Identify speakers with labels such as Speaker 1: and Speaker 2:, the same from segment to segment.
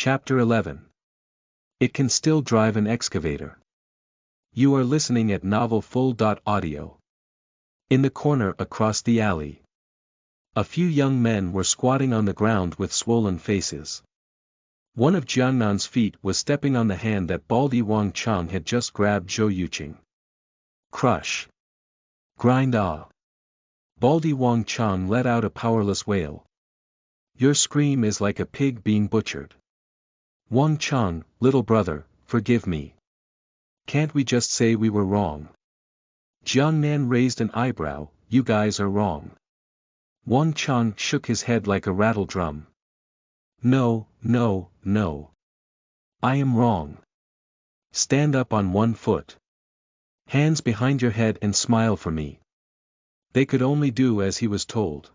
Speaker 1: Chapter 11. It can still drive an excavator. You are listening at novelfull.audio. In the corner across the alley, a few young men were squatting on the ground with swollen faces. One of Jiangnan's feet was stepping on the hand that Baldy Wang Chang had just grabbed Zhou Yuqing. Crush. Grind ah. Baldy Wang Chang let out a powerless wail. Your scream is like a pig being butchered. Wang Chang, little brother, forgive me. Can't we just say we were wrong? Jiangnan raised an eyebrow, you guys are wrong. Wang Chang shook his head like a rattle drum. No, no, no. I am wrong. Stand up on one foot. Hands behind your head and smile for me. They could only do as he was told.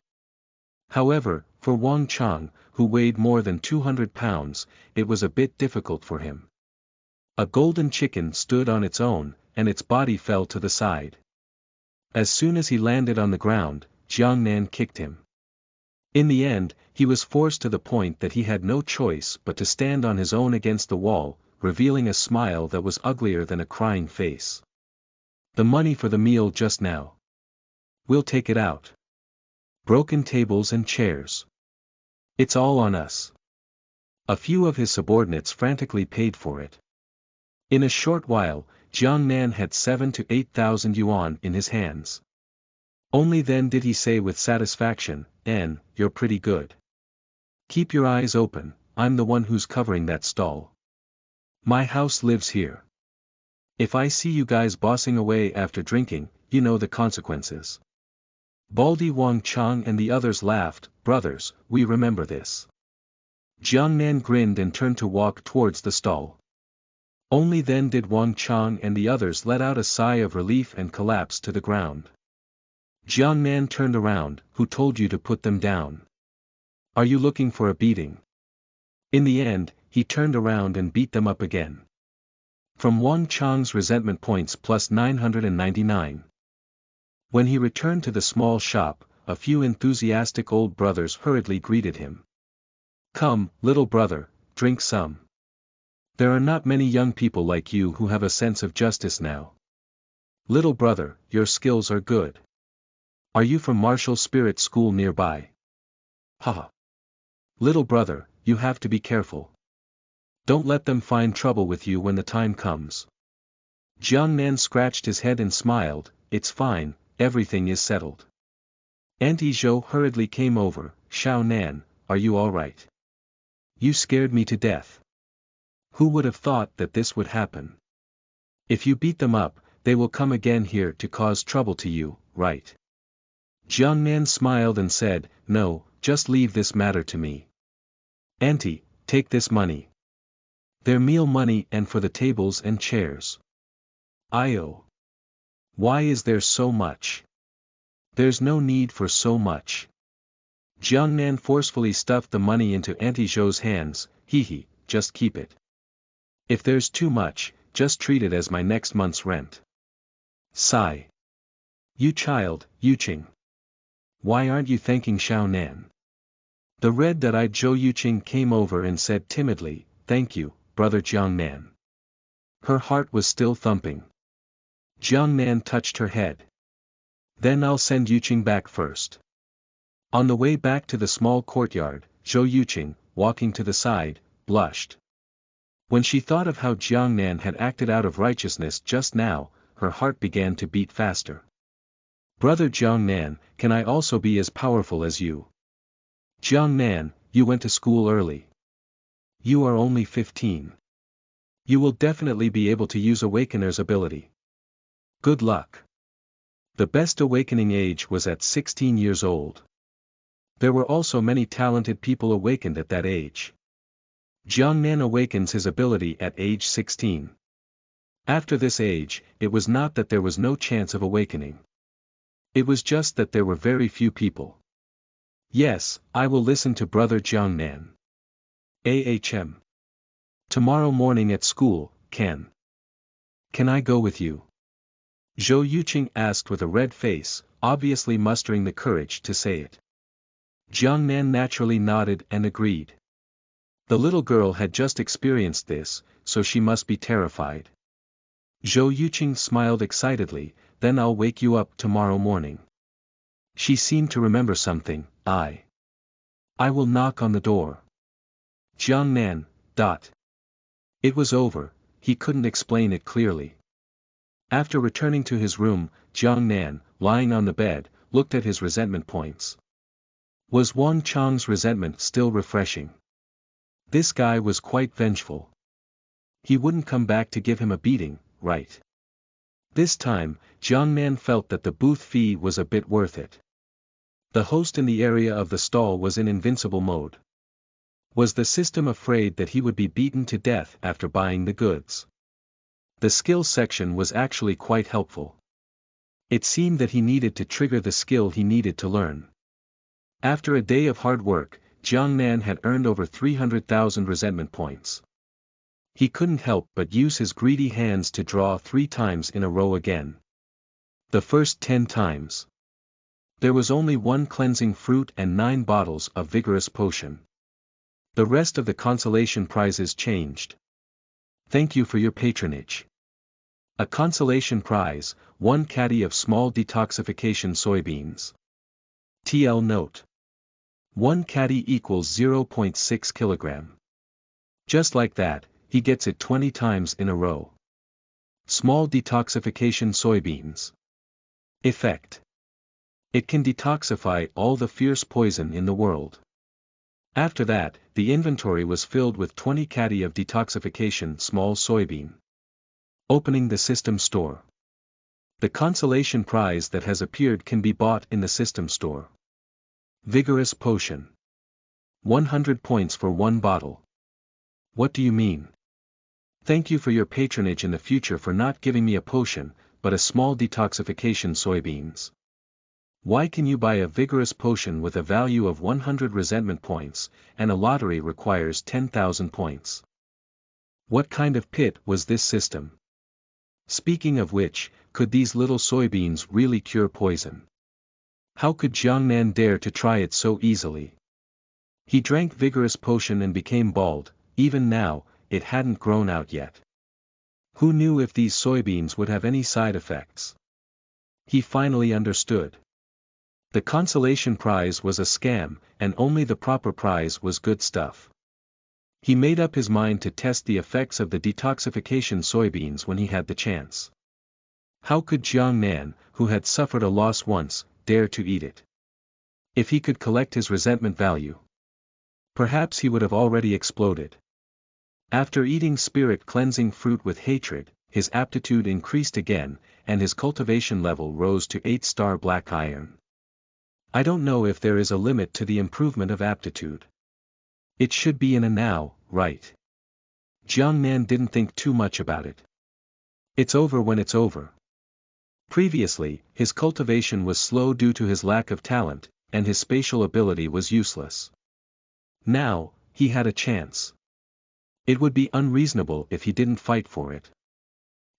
Speaker 1: However, for Wang Chang, who weighed more than 200 pounds, it was a bit difficult for him. A golden chicken stood on its own, and its body fell to the side. As soon as he landed on the ground, Jiangnan kicked him. In the end, he was forced to the point that he had no choice but to stand on his own against the wall, revealing a smile that was uglier than a crying face. The money for the meal just now. We'll take it out. Broken tables and chairs. It's all on us. A few of his subordinates frantically paid for it. In a short while, Jiangnan had 7,000 to 8,000 yuan in his hands. Only then did he say with satisfaction, you're pretty good. Keep your eyes open, I'm the one who's covering that stall. My house lives here. If I see you guys bossing away after drinking, you know the consequences. Baldy Wang Chang and the others laughed, brothers, we remember this. Jiangnan grinned and turned to walk towards the stall. Only then did Wang Chang and the others let out a sigh of relief and collapse to the ground. Jiangnan turned around, who told you to put them down? Are you looking for a beating? In the end, he turned around and beat them up again. From Wang Chang's resentment points plus 999. When he returned to the small shop, a few enthusiastic old brothers hurriedly greeted him. Come, little brother, drink some. There are not many young people like you who have a sense of justice now. Little brother, your skills are good. Are you from martial spirit school nearby? Haha. Little brother, you have to be careful. Don't let them find trouble with you when the time comes. Jiangnan scratched his head and smiled, it's fine, everything is settled. Auntie Zhou hurriedly came over, Xiao Nan, are you alright? You scared me to death. Who would have thought that this would happen? If you beat them up, they will come again here to cause trouble to you, right? Jiangnan smiled and said, no, just leave this matter to me. Auntie, take this money. Their meal money and for the tables and chairs. Io. Why is there so much? There's no need for so much. Jiangnan forcefully stuffed the money into Auntie Zhou's hands, hee, just keep it. If there's too much, just treat it as my next month's rent. Sigh. You child, Yuqing. Why aren't you thanking Xiao Nan? The red-eyed Zhou Yuqing came over and said timidly, thank you, brother Jiangnan. Her heart was still thumping. Jiangnan touched her head. Then I'll send Yuqing back first. On the way back to the small courtyard, Zhou Yuqing, walking to the side, blushed. When she thought of how Jiangnan had acted out of righteousness just now, her heart began to beat faster. Brother Jiangnan, can I also be as powerful as you? Jiangnan, you went to school early. You are only 15. You will definitely be able to use Awakener's ability. Good luck. The best awakening age was at 16 years old. There were also many talented people awakened at that age. Jiangnan awakens his ability at age 16. After this age, it was not that there was no chance of awakening. It was just that there were very few people. Yes, I will listen to brother Jiangnan. Ahm. Tomorrow morning at school, Can I go with you? Zhou Yuqing asked with a red face, obviously mustering the courage to say it. Jiangnan naturally nodded and agreed. The little girl had just experienced this, so she must be terrified. Zhou Yuqing smiled excitedly, then I'll wake you up tomorrow morning. She seemed to remember something. I will knock on the door. Jiang Nan. It was over, he couldn't explain it clearly. After returning to his room, Jiang Nan, lying on the bed, looked at his resentment points. Was Wang Chang's resentment still refreshing? This guy was quite vengeful. He wouldn't come back to give him a beating, right? This time, Jiang Nan felt that the booth fee was a bit worth it. The host in the area of the stall was in invincible mode. Was the system afraid that he would be beaten to death after buying the goods? The skills section was actually quite helpful. It seemed that he needed to trigger the skill he needed to learn. After a day of hard work, Jiang Nan had earned over 300,000 resentment points. He couldn't help but use his greedy hands to draw 3 times in a row again. The first 10 times. There was only 1 cleansing fruit and 9 bottles of vigorous potion. The rest of the consolation prizes changed. Thank you for your patronage. A consolation prize, 1 caddy of small detoxification soybeans. TL note. 1 caddy equals 0.6 kilogram. Just like that, he gets it 20 times in a row. Small detoxification soybeans. Effect. It can detoxify all the fierce poison in the world. After that, the inventory was filled with 20 caddy of detoxification small soybean. Opening the system store. The consolation prize that has appeared can be bought in the system store. Vigorous potion. 100 points for 1 bottle. What do you mean? Thank you for your patronage in the future for not giving me a potion, but a small detoxification soybeans. Why can you buy a vigorous potion with a value of 100 resentment points, and a lottery requires 10,000 points? What kind of pit was this system? Speaking of which, could these little soybeans really cure poison? How could Jiang Nan dare to try it so easily? He drank vigorous potion and became bald. Even now, it hadn't grown out yet. Who knew if these soybeans would have any side effects? He finally understood. The consolation prize was a scam, and only the proper prize was good stuff. He made up his mind to test the effects of the detoxification soybeans when he had the chance. How could Jiang Nan, who had suffered a loss once, dare to eat it? If he could collect his resentment value, perhaps he would have already exploded. After eating spirit cleansing fruit with hatred, his aptitude increased again, and his cultivation level rose to 8-star black iron. I don't know if there is a limit to the improvement of aptitude. It should be in a now, right? Jiang Nan didn't think too much about it. It's over when it's over. Previously, his cultivation was slow due to his lack of talent, and his spatial ability was useless. Now, he had a chance. It would be unreasonable if he didn't fight for it.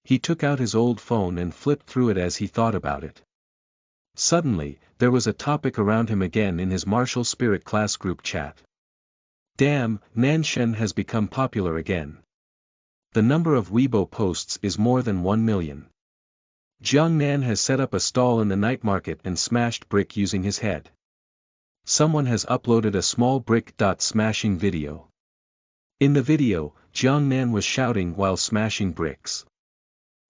Speaker 1: He took out his old phone and flipped through it as he thought about it. Suddenly, there was a topic around him again in his martial spirit class group chat. Damn, Nanshen has become popular again. The number of Weibo posts is more than 1 million. Jiang Nan has set up a stall in the night market and smashed brick using his head. Someone has uploaded a small brick smashing video. In the video, Jiang Nan was shouting while smashing bricks.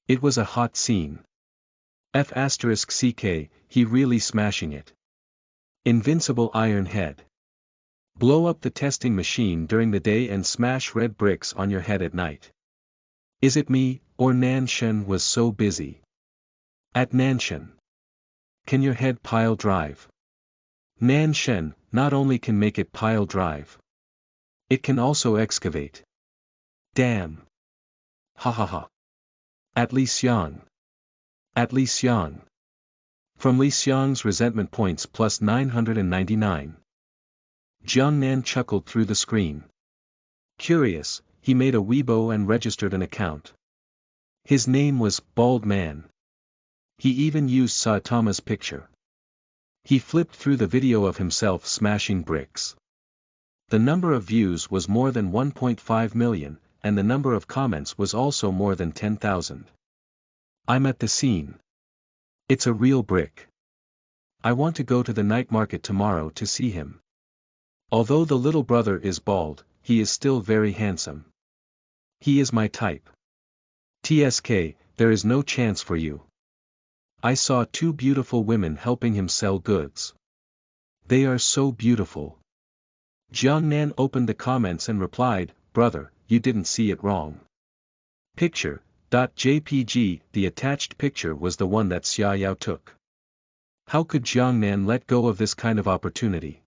Speaker 1: It was a hot scene. F***ck, he really smashing it. Invincible iron head. Blow up the testing machine during the day and smash red bricks on your head at night. Is it me, or Nanshen was so busy? At Nanshen. Can your head pile drive? Nanshen not only can make it pile drive. It can also excavate. Damn. Ha ha ha. At Li Xiang. At Li Xiang. From Li Xiang's resentment points plus 999. Jiang Nan chuckled through the screen. Curious, he made a Weibo and registered an account. His name was Bald Man. He even used Saitama's picture. He flipped through the video of himself smashing bricks. The number of views was more than 1.5 million, and the number of comments was also more than 10,000. I'm at the scene. It's a real brick. I want to go to the night market tomorrow to see him. Although the little brother is bald, he is still very handsome. He is my type. TSK, there is no chance for you. I saw two beautiful women helping him sell goods. They are so beautiful. Jiangnan opened the comments and replied, brother, you didn't see it wrong. Picture.jpg. The attached picture was the one that Xia Yao took. How could Jiangnan let go of this kind of opportunity?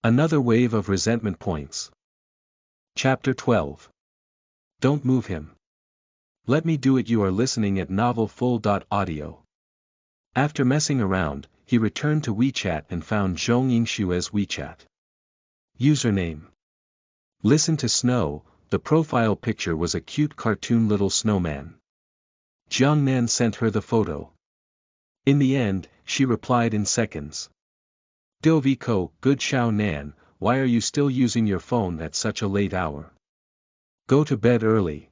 Speaker 1: Another wave of resentment points. Chapter 12. Don't move him. Let me do it. You are listening at novelfull.audio. After messing around, he returned to WeChat and found Zhong Yingshue's WeChat. Username. Listen to Snow. The profile picture was a cute cartoon little snowman. Jiangnan sent her the photo. In the end, she replied in seconds. Doviko, good Xiao Nan, why are you still using your phone at such a late hour? Go to bed early.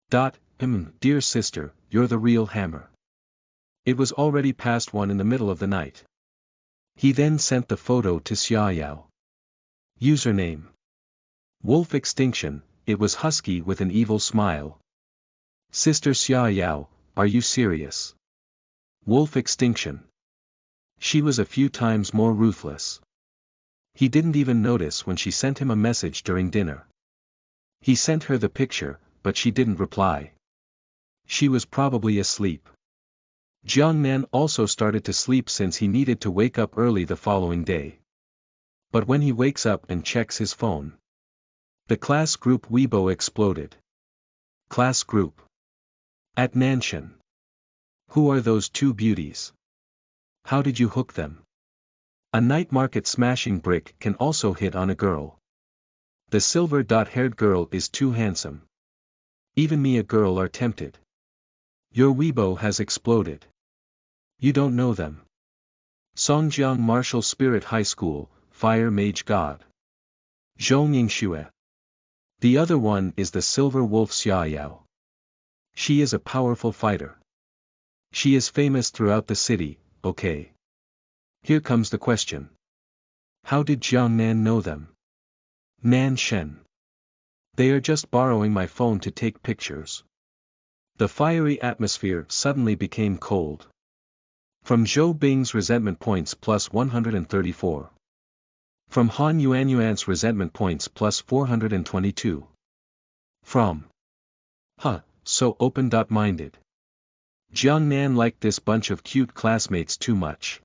Speaker 1: Dear sister, you're the real hammer. It was already past 1 in the middle of the night. He then sent the photo to Xia Yao. Username. Wolf Extinction. It was husky with an evil smile. Sister Xia Yao, are you serious? Wolf Extinction. She was a few times more ruthless. He didn't even notice when she sent him a message during dinner. He sent her the picture, but she didn't reply. She was probably asleep. Jiangnan also started to sleep since he needed to wake up early the following day. But when he wakes up and checks his phone, the class group Weibo exploded. Class group. At Nanshan. Who are those two beauties? How did you hook them? A night market smashing brick can also hit on a girl. The silver-haired girl is too handsome. Even me, a girl, are tempted. Your Weibo has exploded. You don't know them. Songjiang Martial Spirit High School, Fire Mage God. Zhong Yingxue. The other one is the Silver Wolf Xia Yao. She is a powerful fighter. She is famous throughout the city, okay. Here comes the question. How did Jiangnan know them? Nan Shen. They are just borrowing my phone to take pictures. The fiery atmosphere suddenly became cold. From Zhou Bing's resentment points plus 134. From Han Yuanyuan's resentment points plus 422. From. So open-minded. Jiangnan liked this bunch of cute classmates too much.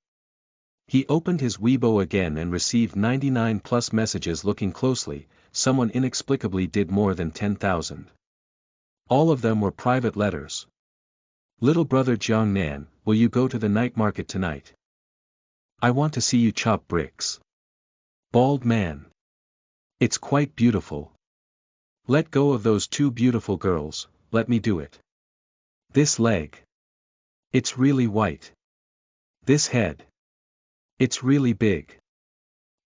Speaker 1: He opened his Weibo again and received 99 plus messages. Looking closely, someone inexplicably did more than 10,000. All of them were private letters. Little brother Jiangnan, will you go to the night market tonight? I want to see you chop bricks. Bald man. It's quite beautiful. Let go of those two beautiful girls, let me do it. This leg. It's really white. This head. It's really big.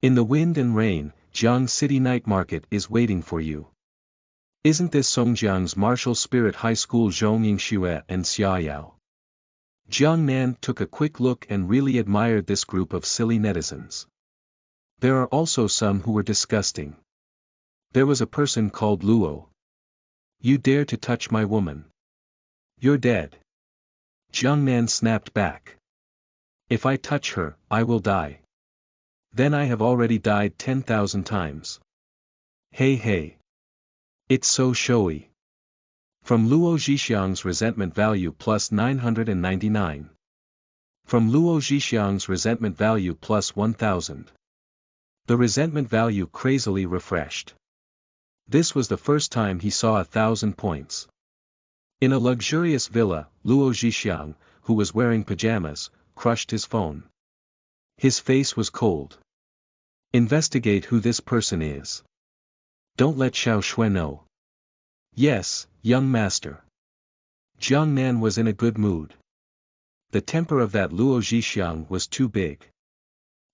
Speaker 1: In the wind and rain, Jiang City Night Market is waiting for you. Isn't this Songjiang's Martial Spirit High School? Zhong Yingxue and Xia Yao. Jiangnan took a quick look and really admired this group of silly netizens. There are also some who were disgusting. There was a person called Luo. You dare to touch my woman? You're dead. Jiangnan snapped back. If I touch her, I will die. Then I have already died 10,000 times. Hey. It's so showy. From Luo Zhixiang's resentment value plus 999. From Luo Zhixiang's resentment value plus 1000. The resentment value crazily refreshed. This was the first time he saw 1,000 points. In a luxurious villa, Luo Zhixiang, who was wearing pajamas, crushed his phone. His face was cold. Investigate who this person is. Don't let Xiao Shui know. Yes, young master. Jiangnan was in a good mood. The temper of that Luo Zhixiang was too big.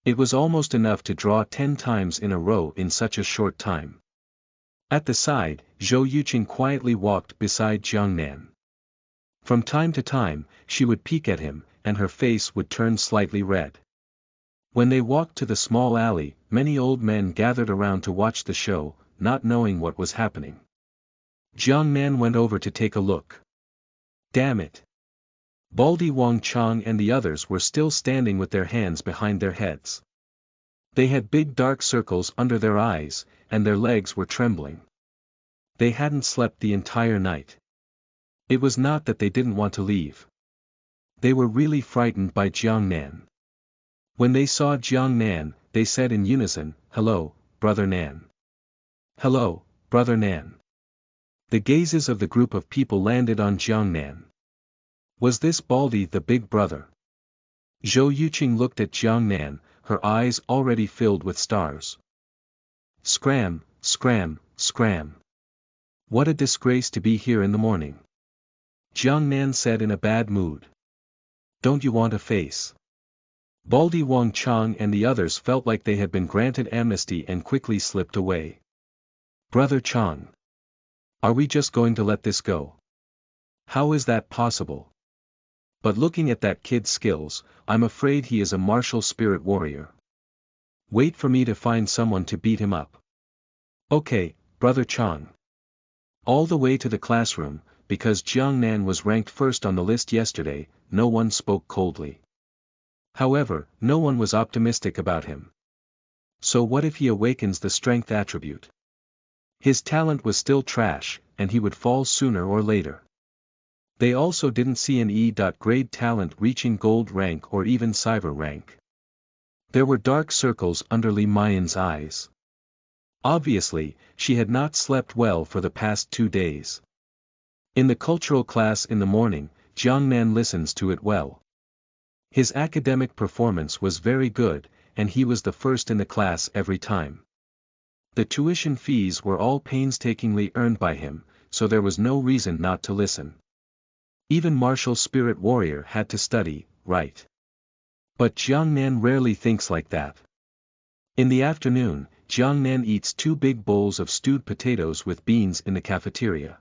Speaker 1: It was almost enough to draw 10 times in a row in such a short time. At the side, Zhou Yuqing quietly walked beside Jiangnan. From time to time, she would peek at him, and her face would turn slightly red. When they walked to the small alley, many old men gathered around to watch the show, not knowing what was happening. Jiangnan went over to take a look. Damn it! Baldy Wang Chang and the others were still standing with their hands behind their heads. They had big dark circles under their eyes, and their legs were trembling. They hadn't slept the entire night. It was not that they didn't want to leave. They were really frightened by Jiangnan. When they saw Jiangnan, they said in unison, "Hello, Brother Nan." "Hello, Brother Nan." The gazes of the group of people landed on Jiangnan. Was this Baldy the big brother? Zhou Yuqing looked at Jiangnan, her eyes already filled with stars. Scram, scram, scram. What a disgrace to be here in the morning. Jiangnan said in a bad mood. Don't you want a face? Baldy Wang Chang and the others felt like they had been granted amnesty and quickly slipped away. Brother Chang. Are we just going to let this go? How is that possible? But looking at that kid's skills, I'm afraid he is a martial spirit warrior. Wait for me to find someone to beat him up. Okay, Brother Chang. All the way to the classroom, because Jiangnan was ranked first on the list yesterday, no one spoke coldly. However, no one was optimistic about him. So what if he awakens the strength attribute? His talent was still trash, and he would fall sooner or later. They also didn't see an E.grade talent reaching gold rank or even silver rank. There were dark circles under Li Mayan's eyes. Obviously, she had not slept well for the past 2 days. In the cultural class in the morning, Jiangnan listens to it well. His academic performance was very good, and he was the first in the class every time. The tuition fees were all painstakingly earned by him, so there was no reason not to listen. Even martial spirit warrior had to study, right? But Jiangnan rarely thinks like that. In the afternoon, Jiangnan eats 2 big bowls of stewed potatoes with beans in the cafeteria.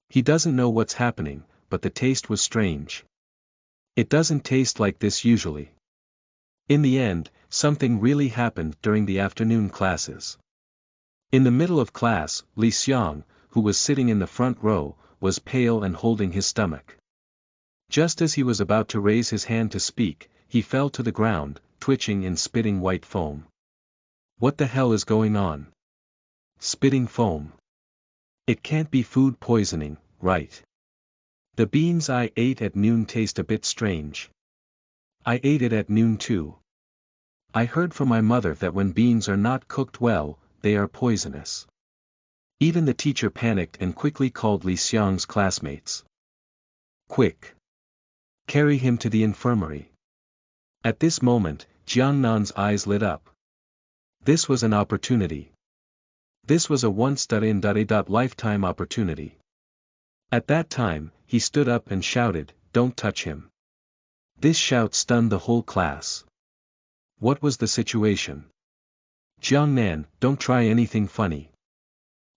Speaker 1: He doesn't know what's happening, but the taste was strange. It doesn't taste like this usually. In the end, something really happened during the afternoon classes. In the middle of class, Li Xiang, who was sitting in the front row, was pale and holding his stomach. Just as he was about to raise his hand to speak, he fell to the ground, twitching and spitting white foam. What the hell is going on? Spitting foam. It can't be food poisoning, right? The beans I ate at noon taste a bit strange. I ate it at noon too. I heard from my mother that when beans are not cooked well, they are poisonous. Even the teacher panicked and quickly called Li Xiang's classmates. Quick! Carry him to the infirmary. At this moment, Jiangnan's eyes lit up. This was an opportunity. This was a once-in-a-lifetime opportunity. At that time, he stood up and shouted, "Don't touch him." This shout stunned the whole class. What was the situation? Jiangnan, don't try anything funny.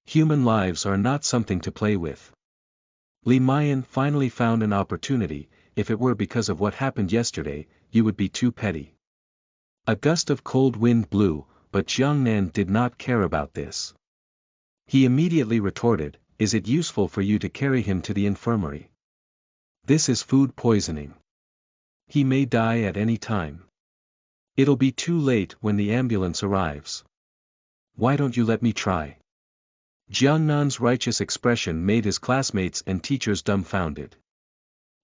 Speaker 1: Human lives are not something to play with. Li Mayan finally found an opportunity. If it were because of what happened yesterday, you would be too petty. A gust of cold wind blew, but Jiangnan did not care about this. He immediately retorted, "Is it useful for you to carry him to the infirmary? This is food poisoning. He may die at any time. It'll be too late when the ambulance arrives. Why don't you let me try?" Jiangnan's righteous expression made his classmates and teachers dumbfounded.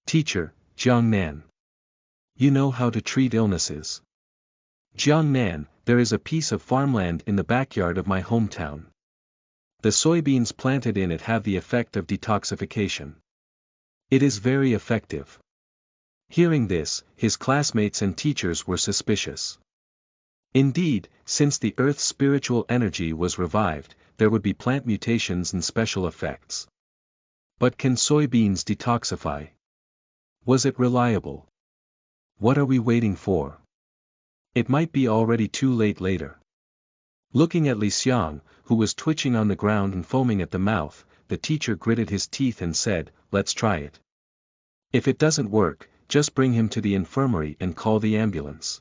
Speaker 1: "Teacher, Jiangnan. You know how to treat illnesses. Jiangnan, there is a piece of farmland in the backyard of my hometown. The soybeans planted in it have the effect of detoxification. It is very effective." Hearing this, his classmates and teachers were suspicious. Indeed, since the Earth's spiritual energy was revived, there would be plant mutations and special effects. But can soybeans detoxify? Was it reliable? What are we waiting for? It might be already too late later. Looking at Li Xiang, who was twitching on the ground and foaming at the mouth, the teacher gritted his teeth and said, "Let's try it. If it doesn't work, just bring him to the infirmary and call the ambulance."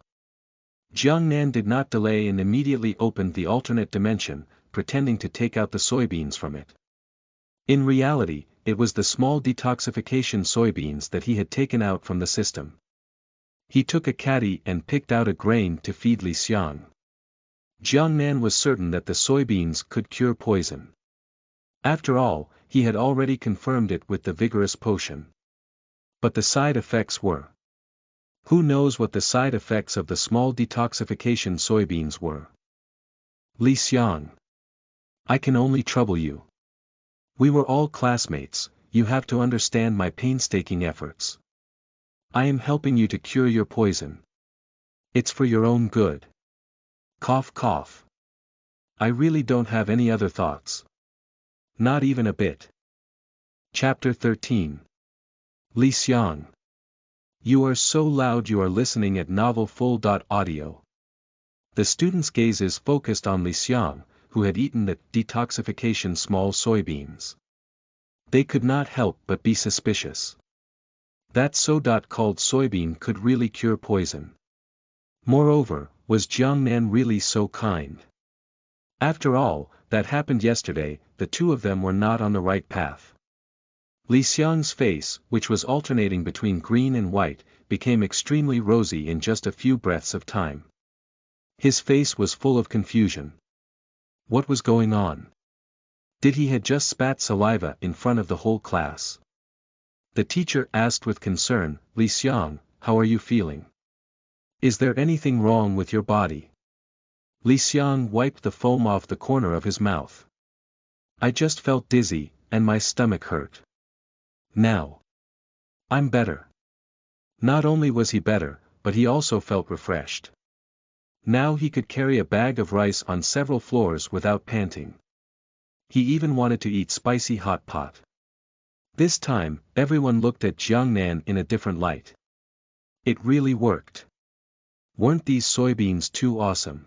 Speaker 1: Jiang Nan did not delay and immediately opened the alternate dimension, pretending to take out the soybeans from it. In reality, it was the small detoxification soybeans that he had taken out from the system. He took a caddy and picked out a grain to feed Li Xiang. Jiang Nan was certain that the soybeans could cure poison. After all, he had already confirmed it with the vigorous potion. But the side effects were. Who knows what the side effects of the small detoxification soybeans were? Li Xiang. I can only trouble you. We were all classmates, you have to understand my painstaking efforts. I am helping you to cure your poison. It's for your own good. Cough cough. I really don't have any other thoughts. Not even a bit. Chapter 13. Li Xiang. You are so loud you are listening at novelfull.audio. The students' gazes focused on Li Xiang, who had eaten the detoxification small soybeans. They could not help but be suspicious. That so-called soybean could really cure poison. Moreover, was Jiang Nan really so kind? After all, that happened yesterday, the two of them were not on the right path. Li Xiang's face, which was alternating between green and white, became extremely rosy in just a few breaths of time. His face was full of confusion. What was going on? Did he had just spat saliva in front of the whole class? The teacher asked with concern, "Li Xiang, how are you feeling? Is there anything wrong with your body?" Li Xiang wiped the foam off the corner of his mouth. "I just felt dizzy, and my stomach hurt. Now I'm better." Not only was he better, but he also felt refreshed. Now he could carry a bag of rice on several floors without panting. He even wanted to eat spicy hot pot. This time, everyone looked at Jiang Nan in a different light. It really worked. Weren't these soybeans too awesome?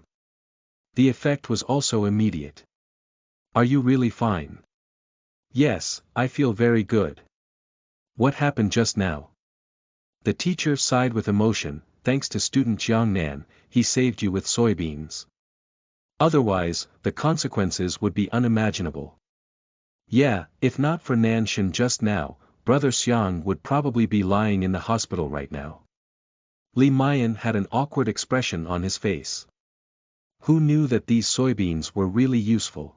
Speaker 1: The effect was also immediate. "Are you really fine?" "Yes, I feel very good." "What happened just now?" The teacher sighed with emotion. "Thanks to student Jiang Nan, he saved you with soybeans. Otherwise, the consequences would be unimaginable." "Yeah, if not for Nanshan just now, Brother Xiang would probably be lying in the hospital right now." Li Mayan had an awkward expression on his face. Who knew that these soybeans were really useful?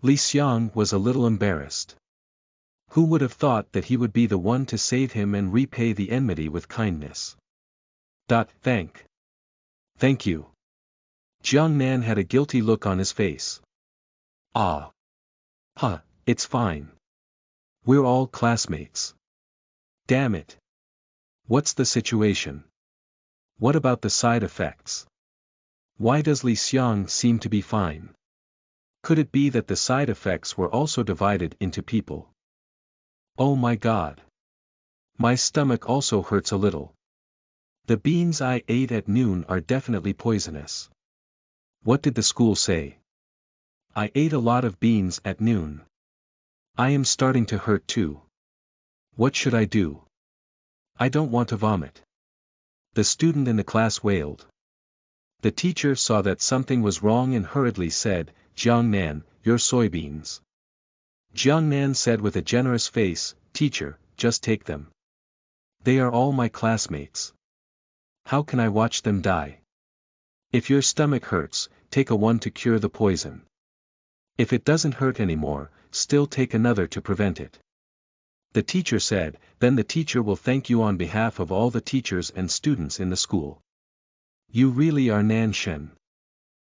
Speaker 1: Li Xiang was a little embarrassed. Who would have thought that he would be the one to save him and repay the enmity with kindness? Thank you. Jiang Nan had a guilty look on his face. "Ah. Huh, it's fine. We're all classmates. Damn it. What's the situation? What about the side effects? Why does Li Xiang seem to be fine? Could it be that the side effects were also divided into people? Oh my God. My stomach also hurts a little. The beans I ate at noon are definitely poisonous. What did the school say? I ate a lot of beans at noon. I am starting to hurt too. What should I do? I don't want to vomit." The student in the class wailed. The teacher saw that something was wrong and hurriedly said, "Jiang Nan, your soybeans." Jiang Nan said with a generous face, "Teacher, just take them. They are all my classmates. How can I watch them die? If your stomach hurts, take a one to cure the poison. If it doesn't hurt anymore, still take another to prevent it." The teacher said, "Then the teacher will thank you on behalf of all the teachers and students in the school. You really are Nanshan."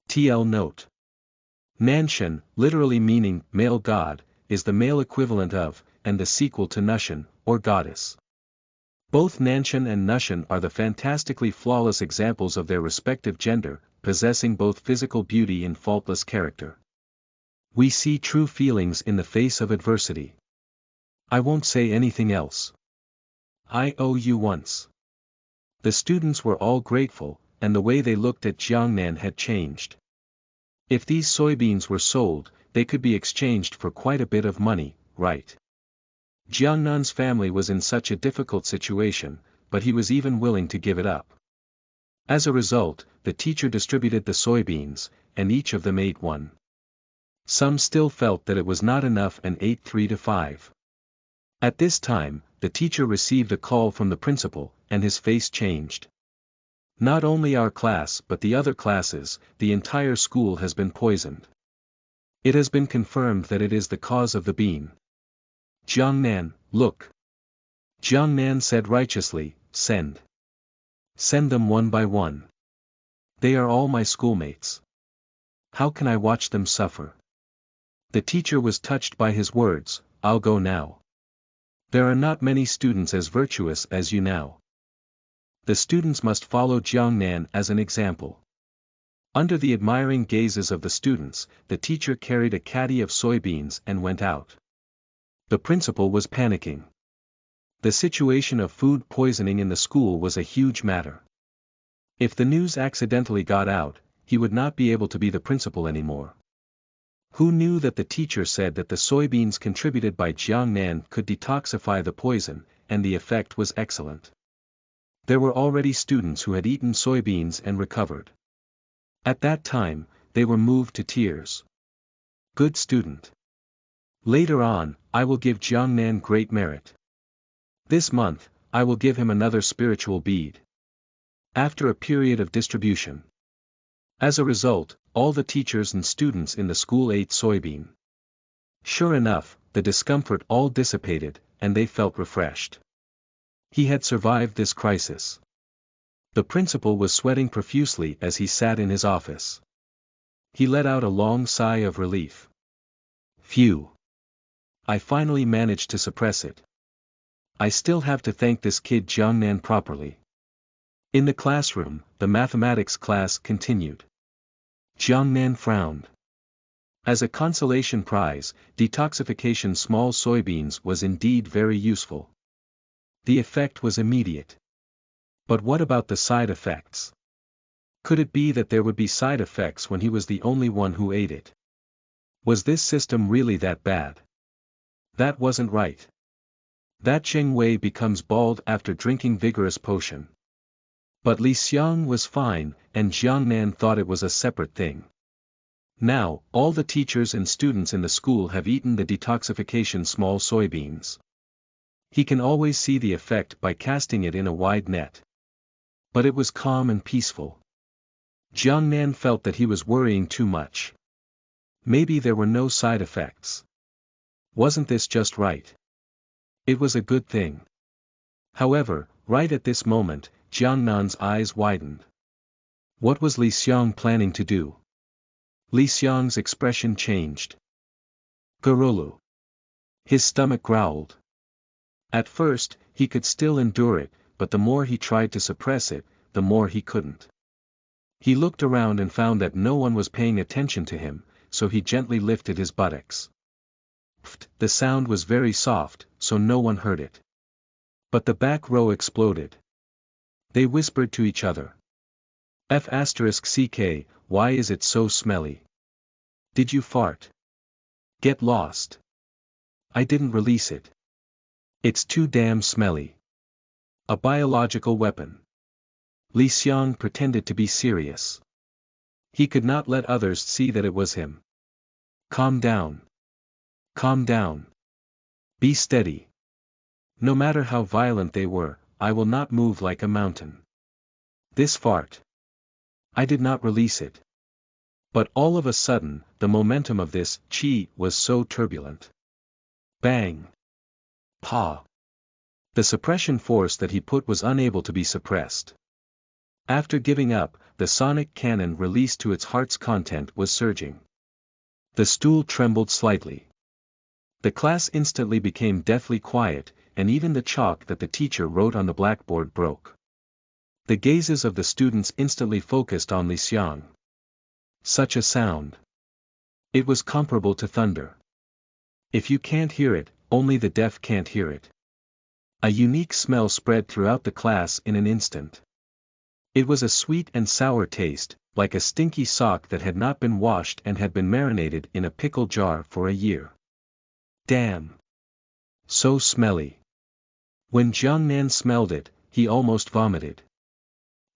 Speaker 1: TL note. Nanshan, literally meaning male god, is the male equivalent of, and the sequel to Nushan, or goddess. Both Nanshan and Nushan are the fantastically flawless examples of their respective gender, possessing both physical beauty and faultless character. We see true feelings in the face of adversity. I won't say anything else. I owe you once. The students were all grateful, and the way they looked at Jiangnan had changed. If these soybeans were sold, they could be exchanged for quite a bit of money, right? Jiangnan's family was in such a difficult situation, but he was even willing to give it up. As a result, the teacher distributed the soybeans, and each of them ate one. Some still felt that it was not enough and ate 3 to 5. At this time, the teacher received a call from the principal, and his face changed. Not only our class but the other classes, the entire school has been poisoned. It has been confirmed that it is the cause of the bean. Jiangnan, look. Jiangnan said righteously, send. Send them one by one. They are all my schoolmates. How can I watch them suffer? The teacher was touched by his words, I'll go now. There are not many students as virtuous as you now. The students must follow Jiangnan as an example. Under the admiring gazes of the students, the teacher carried a caddy of soybeans and went out. The principal was panicking. The situation of food poisoning in the school was a huge matter. If the news accidentally got out, he would not be able to be the principal anymore. Who knew that the teacher said that the soybeans contributed by Jiangnan could detoxify the poison, and the effect was excellent. There were already students who had eaten soybeans and recovered. At that time, they were moved to tears. Good student. Later on, I will give Jiangnan great merit. This month, I will give him another spiritual bead. After a period of distribution. As a result, all the teachers and students in the school ate soybean. Sure enough, the discomfort all dissipated, and they felt refreshed. He had survived this crisis. The principal was sweating profusely as he sat in his office. He let out a long sigh of relief. Phew! I finally managed to suppress it. I still have to thank this kid Jiangnan properly. In the classroom, the mathematics class continued. Jiangnan frowned. As a consolation prize, detoxification small soybeans was indeed very useful. The effect was immediate. But what about the side effects? Could it be that there would be side effects when he was the only one who ate it? Was this system really that bad? That wasn't right. That Cheng Wei becomes bald after drinking vigorous potion. But Li Xiang was fine, and Jiangnan thought it was a separate thing. Now, all the teachers and students in the school have eaten the detoxification small soybeans. He can always see the effect by casting it in a wide net. But it was calm and peaceful. Jiangnan felt that he was worrying too much. Maybe there were no side effects. Wasn't this just right? It was a good thing. However, right at this moment, Jiangnan's eyes widened. What was Li Xiang planning to do? Li Xiang's expression changed. Garolu. His stomach growled. At first, he could still endure it, but the more he tried to suppress it, the more he couldn't. He looked around and found that no one was paying attention to him, so he gently lifted his buttocks. Pfft, the sound was very soft, so no one heard it. But the back row exploded. They whispered to each other. F***ck, why is it so smelly? Did you fart? Get lost. I didn't release it. It's too damn smelly. A biological weapon. Li Xiang pretended to be serious. He could not let others see that it was him. Calm down. Calm down. Be steady. No matter how violent they were, I will not move like a mountain. This fart. I did not release it. But all of a sudden, the momentum of this chi was so turbulent. Bang. Pa. The suppression force that he put was unable to be suppressed. After giving up, the sonic cannon released to its heart's content was surging. The stool trembled slightly. The class instantly became deathly quiet, and even the chalk that the teacher wrote on the blackboard broke. The gazes of the students instantly focused on Li Xiang. Such a sound. It was comparable to thunder. If you can't hear it, only the deaf can't hear it. A unique smell spread throughout the class in an instant. It was a sweet and sour taste, like a stinky sock that had not been washed and had been marinated in a pickle jar for a year. Damn! So smelly. When Jiangnan smelled it, he almost vomited.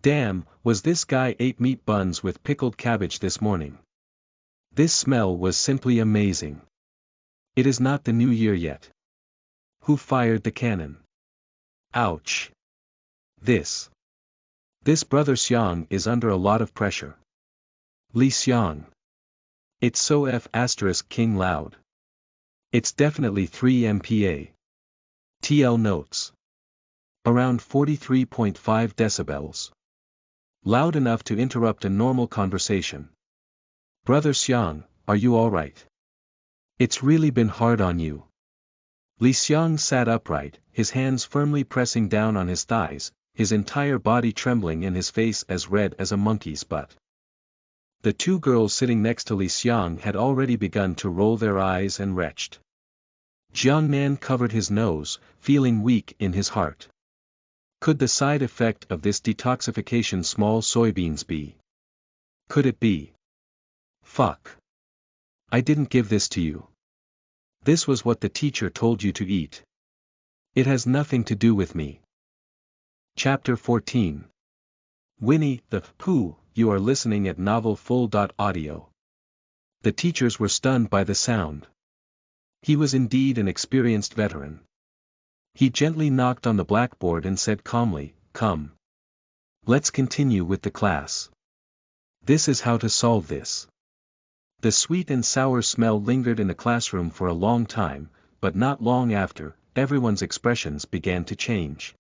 Speaker 1: Damn, was this guy ate meat buns with pickled cabbage this morning? This smell was simply amazing. It is not the new year yet. Who fired the cannon? Ouch. This brother Xiang is under a lot of pressure. Li Xiang. It's so F asterisk king loud. It's definitely 3 MPa. TL notes. Around 43.5 decibels. Loud enough to interrupt a normal conversation. Brother Xiang, are you alright? It's really been hard on you. Li Xiang sat upright, his hands firmly pressing down on his thighs, his entire body trembling and his face as red as a monkey's butt. The two girls sitting next to Li Xiang had already begun to roll their eyes and retched. Jiangnan covered his nose, feeling weak in his heart. Could the side effect of this detoxification small soybeans be? Could it be? Fuck. I didn't give this to you. This was what the teacher told you to eat. It has nothing to do with me. Chapter 14. Winnie the Pooh, you are listening at novelfull.audio. The teachers were stunned by the sound. He was indeed an experienced veteran. He gently knocked on the blackboard and said calmly, "Come. Let's continue with the class. This is how to solve this." The sweet and sour smell lingered in the classroom for a long time, but not long after, everyone's expressions began to change.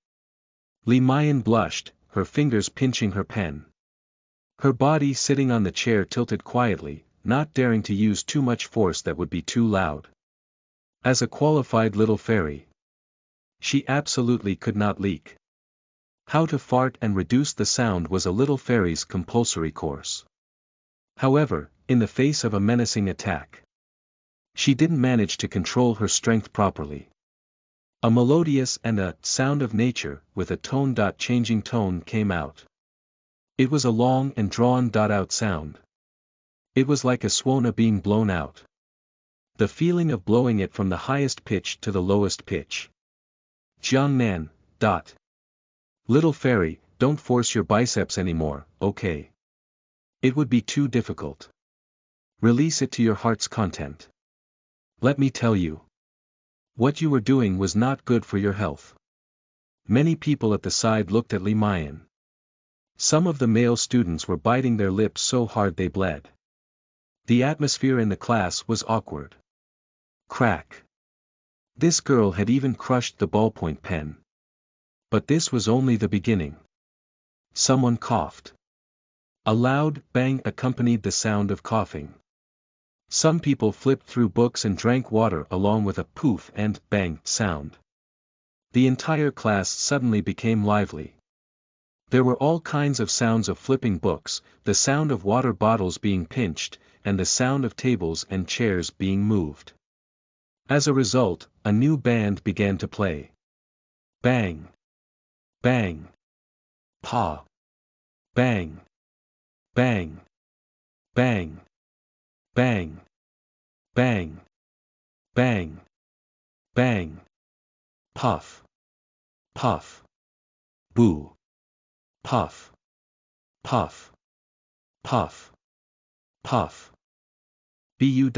Speaker 1: Li Mayan blushed, her fingers pinching her pen. Her body sitting on the chair tilted quietly, not daring to use too much force that would be too loud. As a qualified little fairy, she absolutely could not leak. How to fart and reduce the sound was a little fairy's compulsory course. However, in the face of a menacing attack, she didn't manage to control her strength properly. A melodious and a sound of nature with a tone-changing tone came out. It was a long and drawn-out sound. It was like a swona being blown out. The feeling of blowing it from the highest pitch to the lowest pitch. Jiangnan. Little fairy, don't force your biceps anymore, okay? It would be too difficult. Release it to your heart's content. Let me tell you. What you were doing was not good for your health. Many people at the side looked at Li Mayan. Some of the male students were biting their lips so hard they bled. The atmosphere in the class was awkward. Crack. This girl had even crushed the ballpoint pen. But this was only the beginning. Someone coughed. A loud bang accompanied the sound of coughing. Some people flipped through books and drank water along with a poof and bang sound. The entire class suddenly became lively. There were all kinds of sounds of flipping books, the sound of water bottles being pinched, and the sound of tables and chairs being moved. As a result, a new band began to play. Bang. Bang. Pa. Bang. Bang. Bang. Bang. Bang. Bang. Bang. Puff. Puff. Boo. Puff. Puff. Puff. Puff. Bu.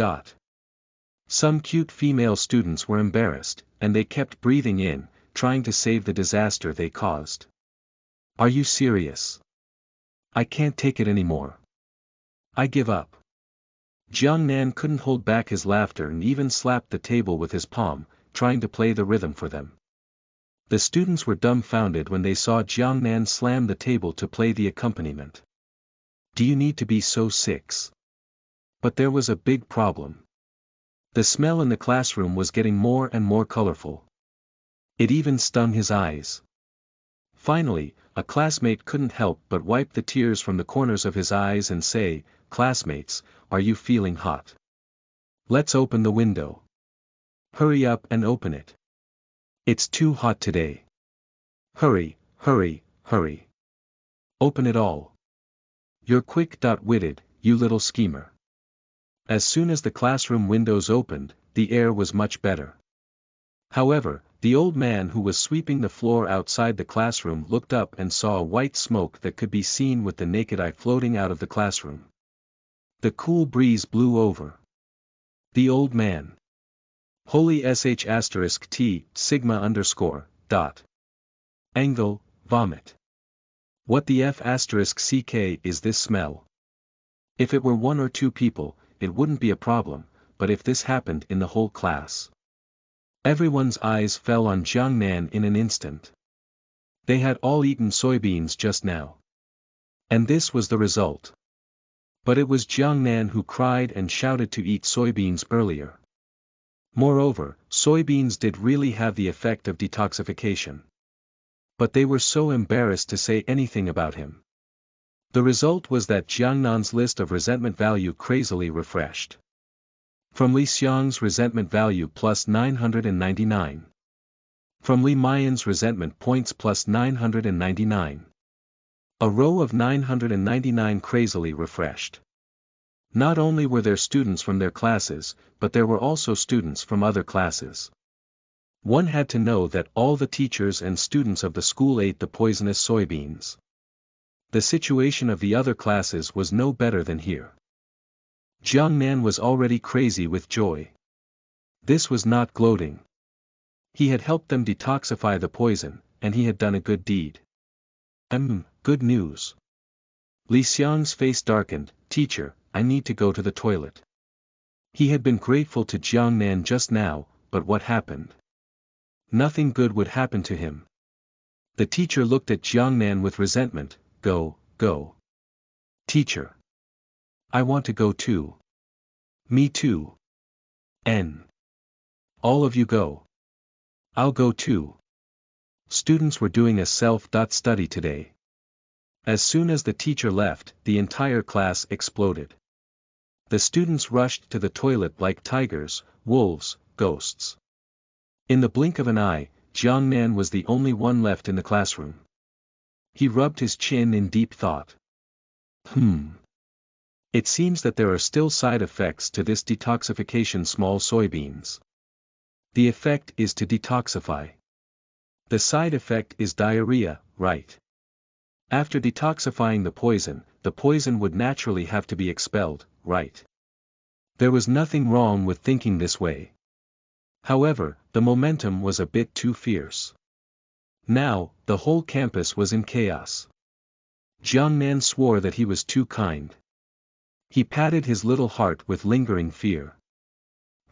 Speaker 1: Some cute female students were embarrassed, and they kept breathing in, trying to save the disaster they caused. Are you serious? I can't take it anymore. I give up. Jiangnan couldn't hold back his laughter and even slapped the table with his palm, trying to play the rhythm for them. The students were dumbfounded when they saw Jiangnan slam the table to play the accompaniment. Do you need to be so sick? But there was a big problem. The smell in the classroom was getting more and more colorful. It even stung his eyes. Finally, a classmate couldn't help but wipe the tears from the corners of his eyes and say, "Classmates, are you feeling hot? Let's open the window. Hurry up and open it. It's too hot today. Hurry, hurry, hurry." Open it all. You're quick-witted, you little schemer. As soon as the classroom windows opened, the air was much better. However, the old man who was sweeping the floor outside the classroom looked up and saw a white smoke that could be seen with the naked eye floating out of the classroom. The cool breeze blew over. The old man. Holy sh*t, sigma _, dot. Angle, vomit. What the f*ck is this smell? If it were one or two people, it wouldn't be a problem, but if this happened in the whole class. Everyone's eyes fell on Jiangnan in an instant. They had all eaten soybeans just now. And this was the result. But it was Jiangnan who cried and shouted to eat soybeans earlier. Moreover, soybeans did really have the effect of detoxification. But they were so embarrassed to say anything about him. The result was that Jiangnan's list of resentment value crazily refreshed. From Li Xiang's resentment value plus 999. From Li Mian's resentment points plus 999. A row of 999 crazily refreshed. Not only were there students from their classes, but there were also students from other classes. One had to know that all the teachers and students of the school ate the poisonous soybeans. The situation of the other classes was no better than here. Jiangnan was already crazy with joy. This was not gloating. He had helped them detoxify the poison, and he had done a good deed. Good news. Li Xiang's face darkened. Teacher, I need to go to the toilet. He had been grateful to Jiangnan just now, but what happened? Nothing good would happen to him. The teacher looked at Jiangnan with resentment. Go. Teacher. I want to go too. Me too. All of you go. I'll go too. Students were doing a self-study today. As soon as the teacher left, the entire class exploded. The students rushed to the toilet like tigers, wolves, ghosts. In the blink of an eye, Jiangnan was the only one left in the classroom. He rubbed his chin in deep thought. It seems that there are still side effects to this detoxification small soybeans. The effect is to detoxify. The side effect is diarrhea, right? After detoxifying the poison would naturally have to be expelled, right? There was nothing wrong with thinking this way. However, the momentum was a bit too fierce. Now, the whole campus was in chaos. Jiangnan swore that he was too kind. He patted his little heart with lingering fear.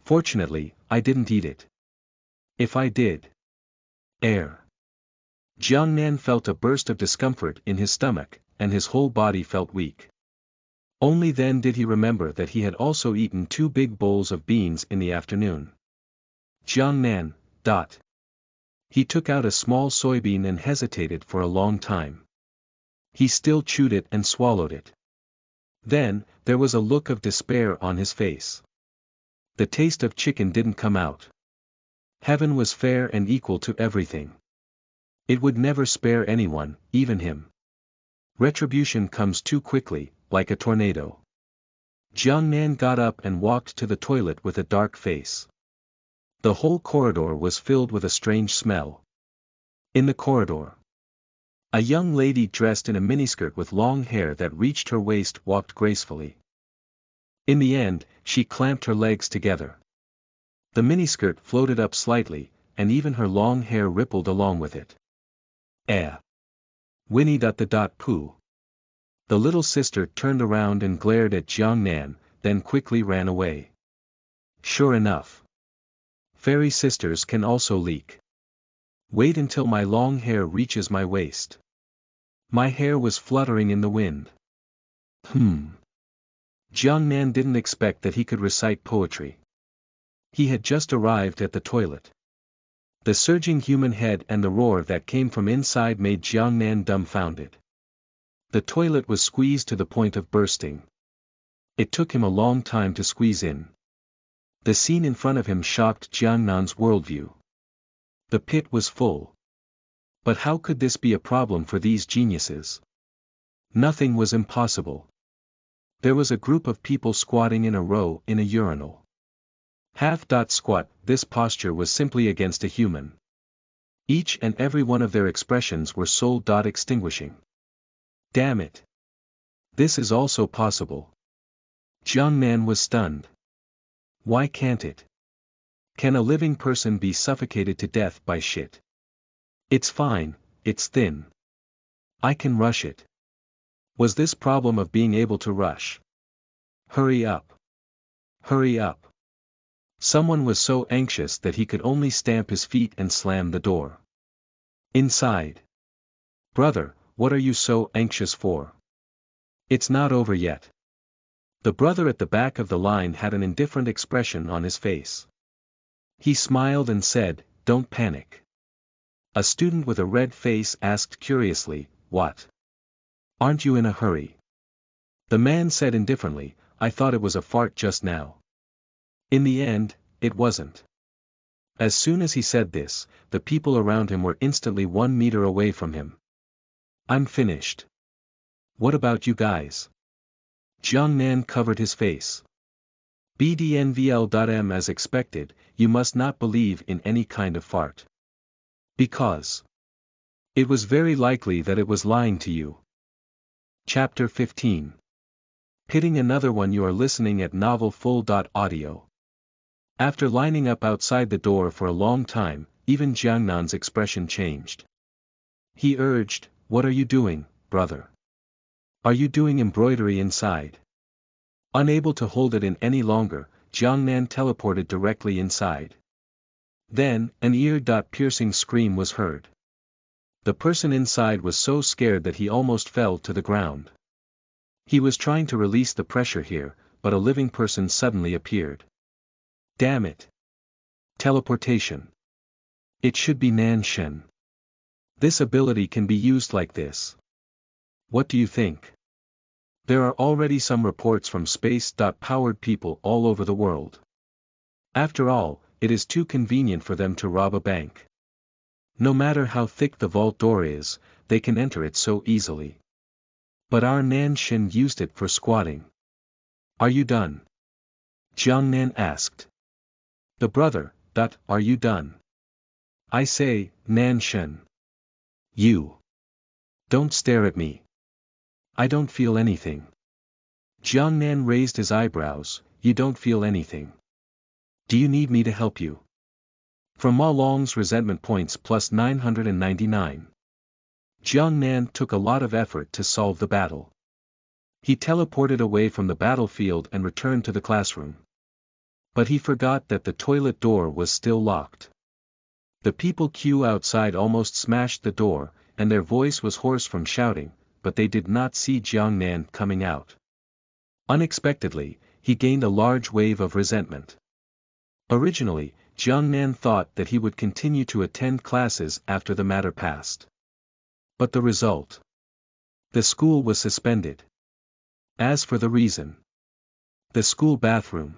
Speaker 1: Fortunately, I didn't eat it. If I did. Jiangnan felt a burst of discomfort in his stomach, and his whole body felt weak. Only then did he remember that he had also eaten 2 big bowls of beans in the afternoon. Jiangnan. He took out a small soybean and hesitated for a long time. He still chewed it and swallowed it. Then, there was a look of despair on his face. The taste of chicken didn't come out. Heaven was fair and equal to everything. It would never spare anyone, even him. Retribution comes too quickly, like a tornado. Jiangnan got up and walked to the toilet with a dark face. The whole corridor was filled with a strange smell. In the corridor, a young lady dressed in a miniskirt with long hair that reached her waist walked gracefully. In the end, she clamped her legs together. The miniskirt floated up slightly, and even her long hair rippled along with it. Winnie. Pooh. The little sister turned around and glared at Jiangnan, then quickly ran away. Sure enough. Fairy sisters can also leak. Wait until my long hair reaches my waist. My hair was fluttering in the wind. Jiangnan didn't expect that he could recite poetry. He had just arrived at the toilet. The surging human head and the roar that came from inside made Jiangnan dumbfounded. The toilet was squeezed to the point of bursting. It took him a long time to squeeze in. The scene in front of him shocked Jiangnan's worldview. The pit was full. But how could this be a problem for these geniuses? Nothing was impossible. There was a group of people squatting in a row in a urinal. Squat, this posture was simply against a human. Each and every one of their expressions were soul-extinguishing. Damn it. This is also possible. Jiangnan was stunned. Why can't it? Can a living person be suffocated to death by shit? It's fine, it's thin. I can rush it. Was this problem of being able to rush? Hurry up. Hurry up. Someone was so anxious that he could only stamp his feet and slam the door. Inside. Brother, what are you so anxious for? It's not over yet. The brother at the back of the line had an indifferent expression on his face. He smiled and said, "Don't panic." A student with a red face asked curiously, "What? Aren't you in a hurry?" The man said indifferently, "I thought it was a fart just now." In the end, it wasn't. As soon as he said this, the people around him were instantly 1 meter away from him. I'm finished. What about you guys? Jiangnan covered his face. BDNVL.M as expected, you must not believe in any kind of fart. Because it was very likely that it was lying to you. Chapter 15. Hitting another one. You are listening at novelfull.audio. After lining up outside the door for a long time, even Jiangnan's expression changed. He urged, "What are you doing, brother? Are you doing embroidery inside?" Unable to hold it in any longer, Jiangnan teleported directly inside. Then, an ear-piercing scream was heard. The person inside was so scared that he almost fell to the ground. He was trying to release the pressure here, but a living person suddenly appeared. Damn it! Teleportation. It should be Nanshen. This ability can be used like this. What do you think? There are already some reports from space-powered people all over the world. After all, it is too convenient for them to rob a bank. No matter how thick the vault door is, they can enter it so easily. But our Nanshin used it for squatting. Are you done? Jiangnan asked. The brother, are you done? I say, Nanshin. You. Don't stare at me. I don't feel anything. Jiangnan raised his eyebrows. You don't feel anything. Do you need me to help you? From Ma Long's resentment points plus 999. Jiangnan took a lot of effort to solve the battle. He teleported away from the battlefield and returned to the classroom. But he forgot that the toilet door was still locked. The people queue outside almost smashed the door, and their voice was hoarse from shouting, but they did not see Jiangnan coming out. Unexpectedly, he gained a large wave of resentment. Originally, Jiangnan thought that he would continue to attend classes after the matter passed. But the result? The school was suspended. As for the reason, the school bathroom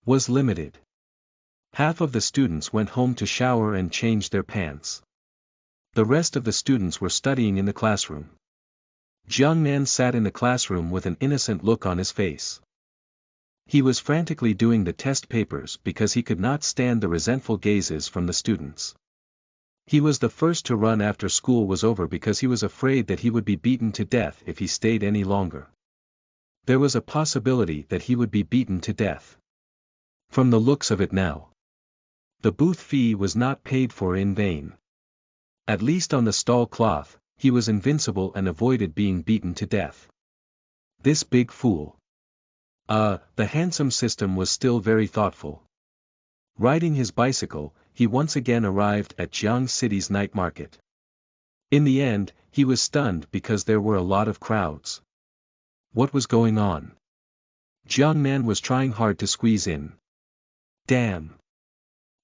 Speaker 1: was limited. Half of the students went home to shower and change their pants. The rest of the students were studying in the classroom. Jiangnan sat in the classroom with an innocent look on his face. He was frantically doing the test papers because he could not stand the resentful gazes from the students. He was the first to run after school was over because he was afraid that he would be beaten to death if he stayed any longer. There was a possibility that he would be beaten to death. From the looks of it now, the booth fee was not paid for in vain. At least on the stall cloth, he was invincible and avoided being beaten to death. This big fool. The handsome system was still very thoughtful. Riding his bicycle, he once again arrived at Jiang City's night market. In the end, he was stunned because there were a lot of crowds. What was going on? Jiangnan was trying hard to squeeze in. Damn!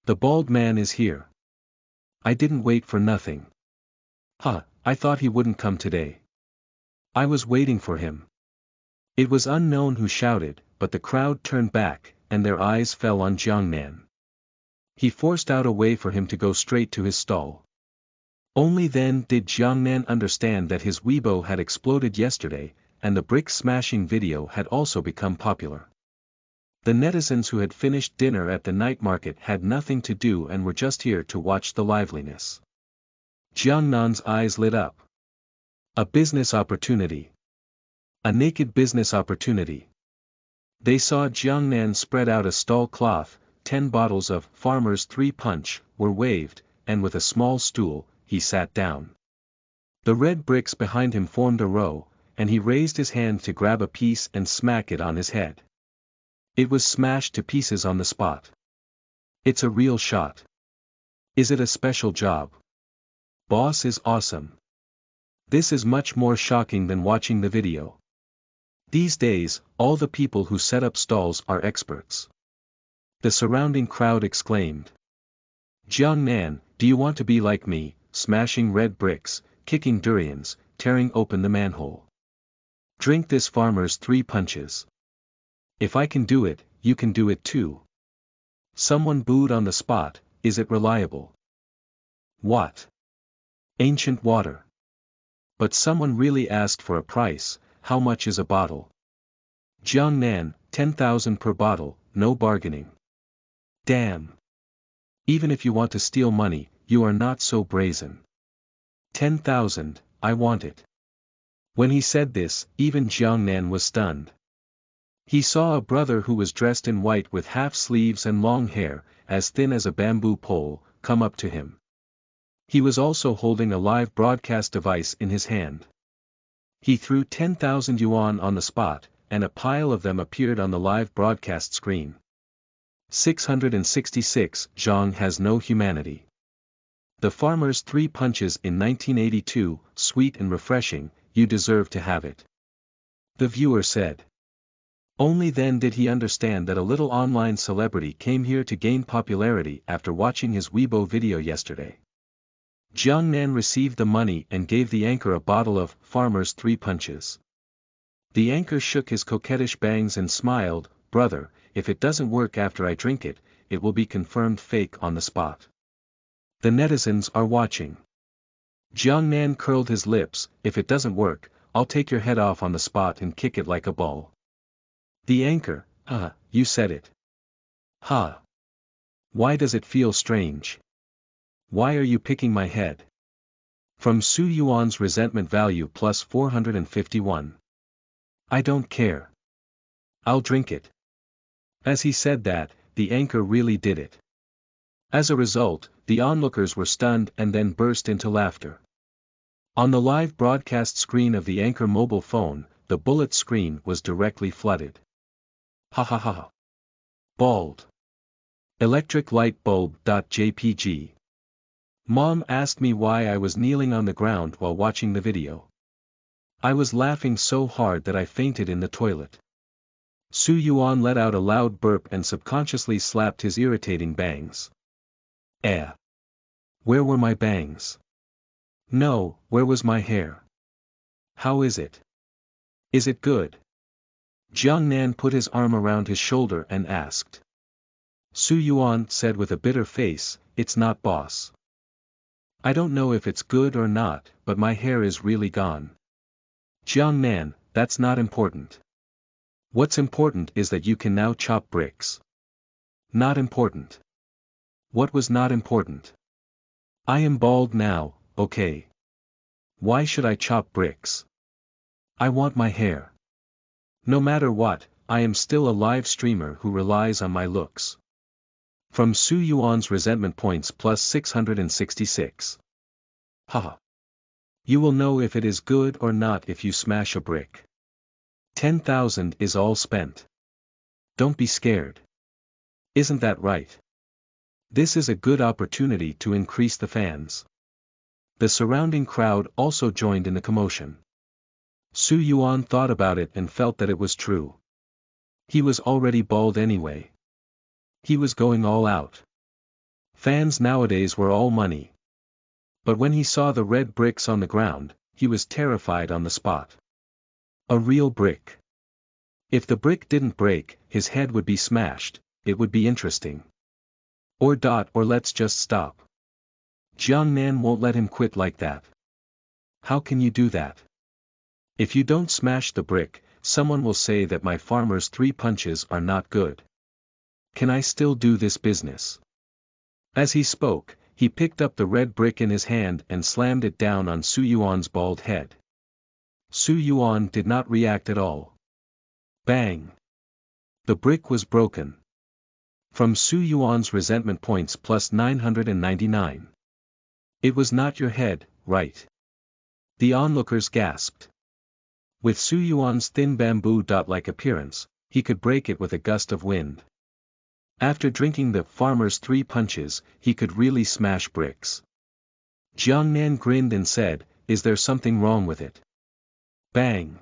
Speaker 1: The bald man is here. I didn't wait for nothing. I thought he wouldn't come today. I was waiting for him. It was unknown who shouted, but the crowd turned back, and their eyes fell on Jiangnan. He forced out a way for him to go straight to his stall. Only then did Jiangnan understand that his Weibo had exploded yesterday, and the brick-smashing video had also become popular. The netizens who had finished dinner at the night market had nothing to do and were just here to watch the liveliness. Jiangnan's eyes lit up. A business opportunity. A naked business opportunity. They saw Jiangnan spread out a stall cloth, 10 bottles of Farmer's 3 Punch were waved, and with a small stool, he sat down. The red bricks behind him formed a row, and he raised his hand to grab a piece and smack it on his head. It was smashed to pieces on the spot. It's a real shot. Is it a special job? Boss is awesome. This is much more shocking than watching the video. These days, all the people who set up stalls are experts. The surrounding crowd exclaimed. Jiangnan, do you want to be like me, smashing red bricks, kicking durians, tearing open the manhole? Drink this Farmer's 3 Punches. If I can do it, you can do it too. Someone booed on the spot, is it reliable? What? Ancient water. But someone really asked for a price, how much is a bottle? Jiangnan, 10,000 per bottle, no bargaining. Damn. Even if you want to steal money, you are not so brazen. 10,000, I want it. When he said this, even Jiangnan was stunned. He saw a brother who was dressed in white with half sleeves and long hair, as thin as a bamboo pole, come up to him. He was also holding a live broadcast device in his hand. He threw 10,000 yuan on the spot, and a pile of them appeared on the live broadcast screen. 666 Zhang has no humanity. The Farmer's 3 Punches in 1982, sweet and refreshing, you deserve to have it. The viewer said. Only then did he understand that a little online celebrity came here to gain popularity after watching his Weibo video yesterday. Jiangnan received the money and gave the anchor a bottle of Farmer's 3 Punches. The anchor shook his coquettish bangs and smiled, brother, if it doesn't work after I drink it, it will be confirmed fake on the spot. The netizens are watching. Jiangnan curled his lips, if it doesn't work, I'll take your head off on the spot and kick it like a ball. The anchor, you said it. Ha. Why does it feel strange? Why are you picking my head? From Su Yuan's resentment value plus 451. I don't care. I'll drink it. As he said that, the anchor really did it. As a result, the onlookers were stunned and then burst into laughter. On the live broadcast screen of the anchor mobile phone, the bullet screen was directly flooded. Ha ha ha. Bald. Electric light bulb.jpg. Mom asked me why I was kneeling on the ground while watching the video. I was laughing so hard that I fainted in the toilet. Su Yuan let out a loud burp and subconsciously slapped his irritating bangs. Where were my bangs? No, where was my hair? How is it? Is it good? Jiangnan put his arm around his shoulder and asked. Su Yuan said with a bitter face, it's not boss. I don't know if it's good or not, but my hair is really gone. Jiangnan, that's not important. What's important is that you can now chop bricks. Not important. What was not important? I am bald now, okay. Why should I chop bricks? I want my hair. No matter what, I am still a live streamer who relies on my looks. From Su Yuan's resentment points plus 666. Haha. You will know if it is good or not if you smash a brick. 10,000 is all spent. Don't be scared. Isn't that right? This is a good opportunity to increase the fans. The surrounding crowd also joined in the commotion. Su Yuan thought about it and felt that it was true. He was already bald anyway. He was going all out. Fans nowadays were all money. But when he saw the red bricks on the ground, he was terrified on the spot. A real brick. If the brick didn't break, his head would be smashed, it would be interesting. Or let's just stop. Jiang Nan won't let him quit like that. How can you do that? If you don't smash the brick, someone will say that my farmer's 3 punches are not good. Can I still do this business? As he spoke, he picked up the red brick in his hand and slammed it down on Su Yuan's bald head. Su Yuan did not react at all. Bang! The brick was broken. From Su Yuan's resentment points plus 999. It was not your head, right? The onlookers gasped. With Su Yuan's thin bamboo-like appearance, he could break it with a gust of wind. After drinking the farmer's 3 punches, he could really smash bricks. Jiang Nan grinned and said, "Is there something wrong with it?" Bang!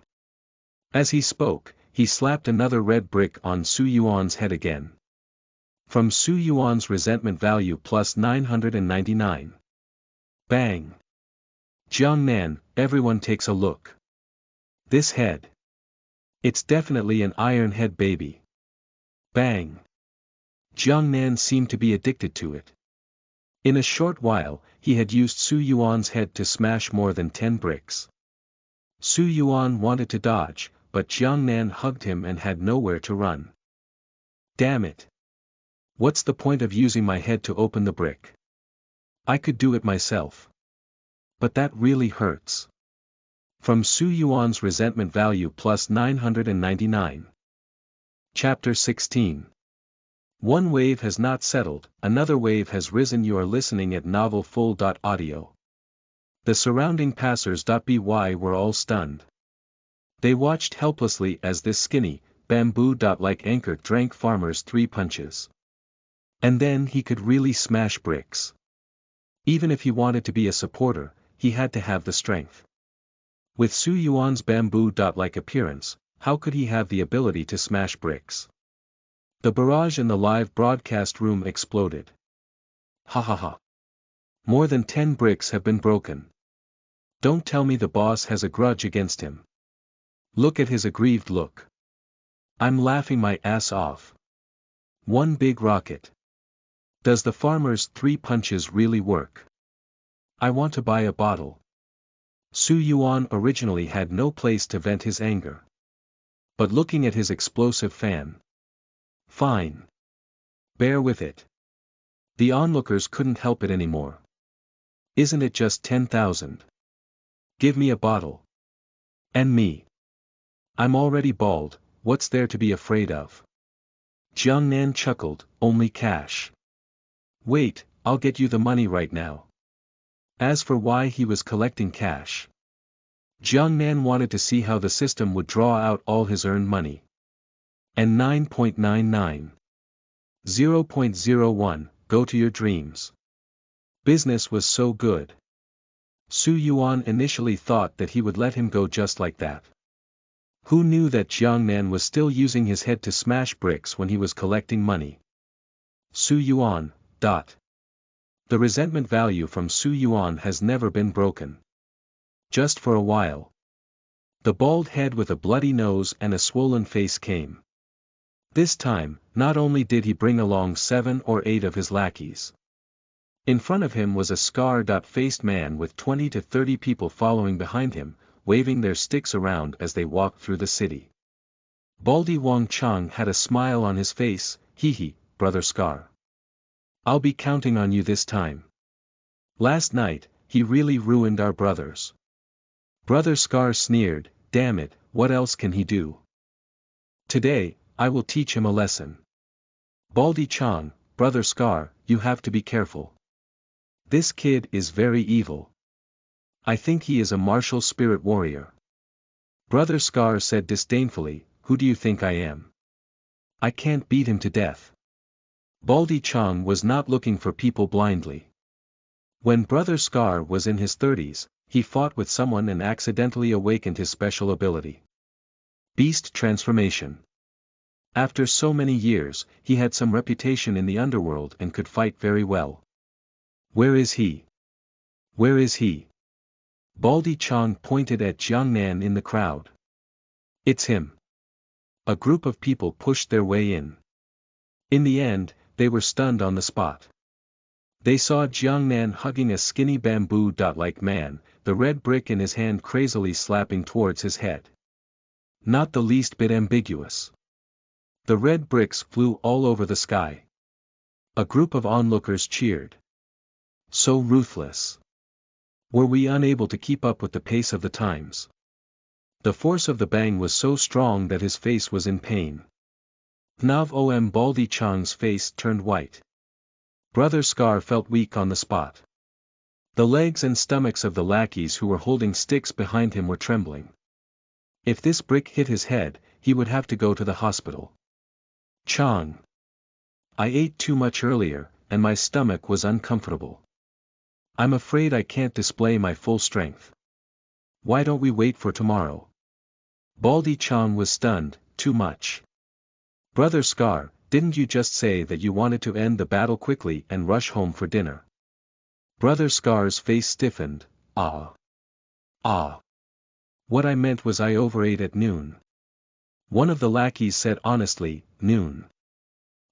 Speaker 1: As he spoke, he slapped another red brick on Su Yuan's head again. From Su Yuan's resentment value plus 999. Bang! Jiang Nan, everyone takes a look. This head. It's definitely an iron head baby. Bang! Jiang Nan seemed to be addicted to it. In a short while, he had used Su Yuan's head to smash more than 10 bricks. Su Yuan wanted to dodge, but Jiang Nan hugged him and had nowhere to run. Damn it! What's the point of using my head to open the brick? I could do it myself. But that really hurts. From Su Yuan's resentment value plus 999. Chapter 16. One wave has not settled, another wave has risen. You are listening at novelfull.audio. The surrounding passers.by were all stunned. They watched helplessly as this skinny, bamboo-like anchor drank farmer's 3 punches. And then he could really smash bricks. Even if he wanted to be a supporter, he had to have the strength. With Su Yuan's bamboo-like appearance, how could he have the ability to smash bricks? The barrage in the live broadcast room exploded. Ha ha ha. More than 10 bricks have been broken. Don't tell me the boss has a grudge against him. Look at his aggrieved look. I'm laughing my ass off. One big rocket. Does the farmer's 3 punches really work? I want to buy a bottle. Su Yuan originally had no place to vent his anger. But looking at his explosive fan. Fine. Bear with it. The onlookers couldn't help it anymore. Isn't it just 10,000? Give me a bottle. And me. I'm already bald, what's there to be afraid of? Jiang Nan chuckled, only cash. Wait, I'll get you the money right now. As for why he was collecting cash. Jiang Nan wanted to see how the system would draw out all his earned money. And 9.99. 0.01, go to your dreams. Business was so good. Su Yuan initially thought that he would let him go just like that. Who knew that Jiang Nan was still using his head to smash bricks when he was collecting money? Su Yuan. The resentment value from Su Yuan has never been broken. Just for a while. The bald head with a bloody nose and a swollen face came. This time, not only did he bring along 7 or 8 of his lackeys. In front of him was a scar-faced man with 20 to 30 people following behind him, waving their sticks around as they walked through the city. Baldy Wang Chang had a smile on his face, hee, Brother Scar. I'll be counting on you this time. Last night, he really ruined our brothers. Brother Scar sneered, damn it, what else can he do? Today, I will teach him a lesson. Baldy Chang, Brother Scar, you have to be careful. This kid is very evil. I think he is a martial spirit warrior. Brother Scar said disdainfully, who do you think I am? I can't beat him to death. Baldy Chang was not looking for people blindly. When Brother Scar was in his 30s, he fought with someone and accidentally awakened his special ability. Beast transformation. After so many years, he had some reputation in the underworld and could fight very well. Where is he? Where is he? Baldy Chang pointed at Jiang Nan in the crowd. It's him. A group of people pushed their way in. In the end, they were stunned on the spot. They saw Jiangnan hugging a skinny bamboo-like man, the red brick in his hand crazily slapping towards his head. Not the least bit ambiguous. The red bricks flew all over the sky. A group of onlookers cheered. So ruthless. Were we unable to keep up with the pace of the times? The force of the bang was so strong that his face was in pain. Nav Om Baldi Chang's face turned white. Brother Scar felt weak on the spot. The legs and stomachs of the lackeys who were holding sticks behind him were trembling. If this brick hit his head, he would have to go to the hospital. Chang. I ate too much earlier, and my stomach was uncomfortable. I'm afraid I can't display my full strength. Why don't we wait for tomorrow? Baldi Chang was stunned, too much. Brother Scar, didn't you just say that you wanted to end the battle quickly and rush home for dinner? Brother Scar's face stiffened. Ah. What I meant was I overate at noon. One of the lackeys said honestly, noon.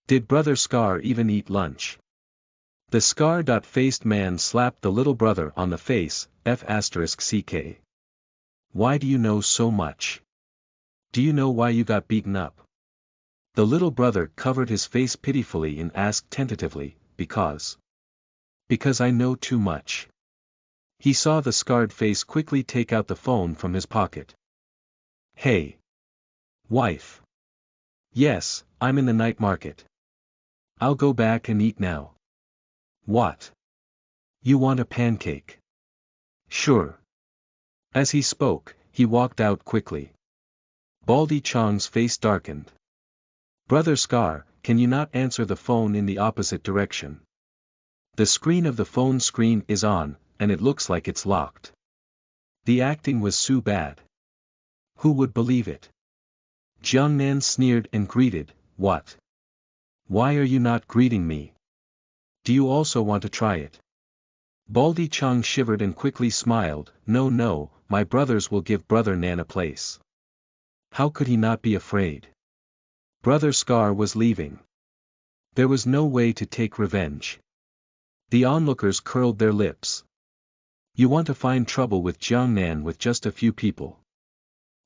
Speaker 1: Did Brother Scar even eat lunch? The scar-faced man slapped the little brother on the face, F***ck. Why do you know so much? Do you know why you got beaten up? The little brother covered his face pitifully and asked tentatively, because I know too much. He saw the scarred face quickly take out the phone from his pocket. Hey. Wife. Yes, I'm in the night market. I'll go back and eat now. What? You want a pancake? Sure. As he spoke, he walked out quickly. Baldi Chang's face darkened. Brother Scar, can you not answer the phone in the opposite direction? The screen of the phone screen is on, and it looks like it's locked. The acting was so bad. Who would believe it? Jiangnan sneered and greeted, what? Why are you not greeting me? Do you also want to try it? Baldi Chang shivered and quickly smiled, no, my brothers will give Brother Nan a place. How could he not be afraid? Brother Scar was leaving. There was no way to take revenge. The onlookers curled their lips. You want to find trouble with Jiangnan with just a few people.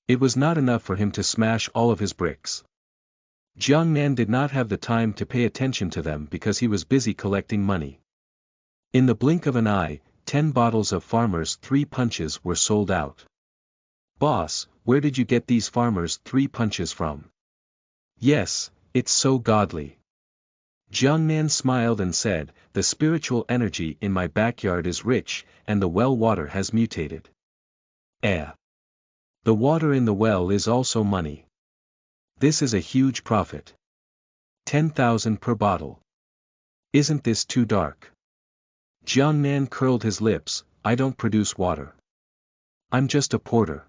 Speaker 1: It was not enough for him to smash all of his bricks. Jiangnan did not have the time to pay attention to them because he was busy collecting money. In the blink of an eye, 10 bottles of Farmer's 3 punches were sold out. Boss, where did you get these Farmer's 3 punches from? Yes, it's so godly. Jiangnan smiled and said, the spiritual energy in my backyard is rich, and the well water has mutated. The water in the well is also money. This is a huge profit. 10,000 per bottle. Isn't this too dark? Jiangnan curled his lips, I don't produce water. I'm just a porter.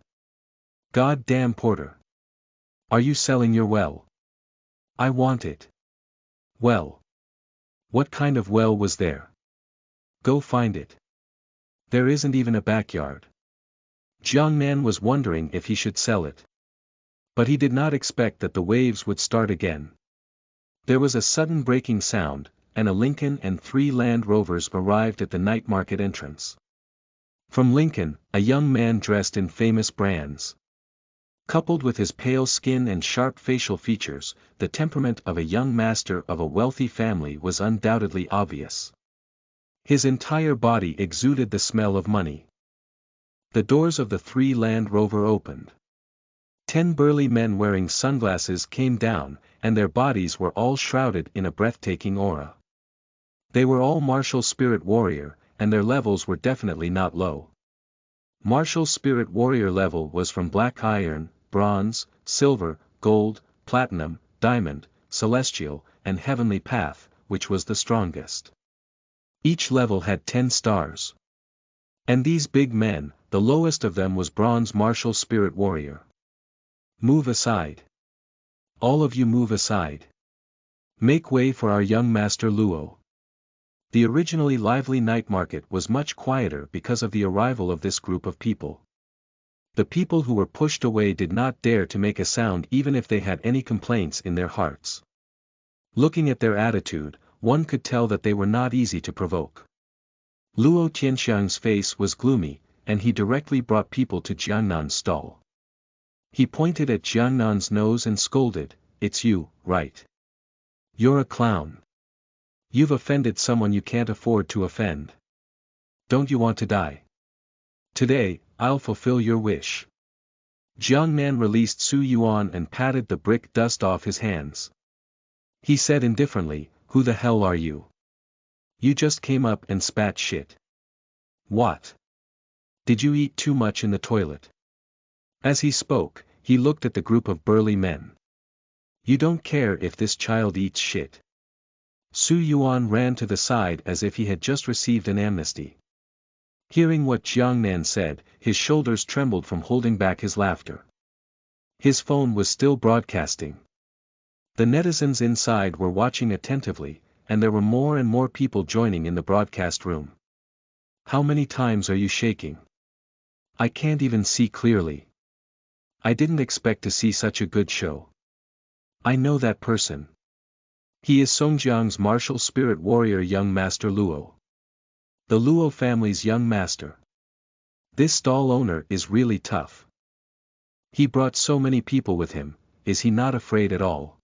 Speaker 1: Goddamn porter. Are you selling your well? I want it. Well. What kind of well was there? Go find it. There isn't even a backyard. Jiangnan was wondering if he should sell it. But he did not expect that the waves would start again. There was a sudden breaking sound, and a Lincoln and 3 Land Rovers arrived at the night market entrance. From Lincoln, a young man dressed in famous brands. Coupled with his pale skin and sharp facial features, the temperament of a young master of a wealthy family was undoubtedly obvious. His entire body exuded the smell of money. The doors of the 3 Land Rover opened. 10 burly men wearing sunglasses came down, and their bodies were all shrouded in a breathtaking aura. They were all martial spirit warrior, and their levels were definitely not low. Martial spirit warrior level was from black iron, bronze, silver, gold, platinum, diamond, celestial, and heavenly path, which was the strongest. Each level had 10 stars. And these big men, the lowest of them was bronze martial spirit warrior. Move aside. All of you move aside. Make way for our young master Luo. The originally lively night market was much quieter because of the arrival of this group of people. The people who were pushed away did not dare to make a sound even if they had any complaints in their hearts. Looking at their attitude, one could tell that they were not easy to provoke. Luo Tianxiang's face was gloomy, and he directly brought people to Jiangnan's stall. He pointed at Jiangnan's nose and scolded, "It's you, right? You're a clown. You've offended someone you can't afford to offend. Don't you want to die? Today, I'll fulfill your wish." Jiangnan released Su Yuan and patted the brick dust off his hands. He said indifferently, "Who the hell are you? You just came up and spat shit. What? Did you eat too much in the toilet?" As he spoke, he looked at the group of burly men. "You don't care if this child eats shit." Su Yuan ran to the side as if he had just received an amnesty. Hearing what Jiangnan said, his shoulders trembled from holding back his laughter. His phone was still broadcasting. The netizens inside were watching attentively, and there were more and more people joining in the broadcast room. "How many times are you shaking? I can't even see clearly. I didn't expect to see such a good show. I know that person. He is Songjiang's martial spirit warrior young master Luo. The Luo family's young master. This stall owner is really tough. He brought so many people with him, is he not afraid at all?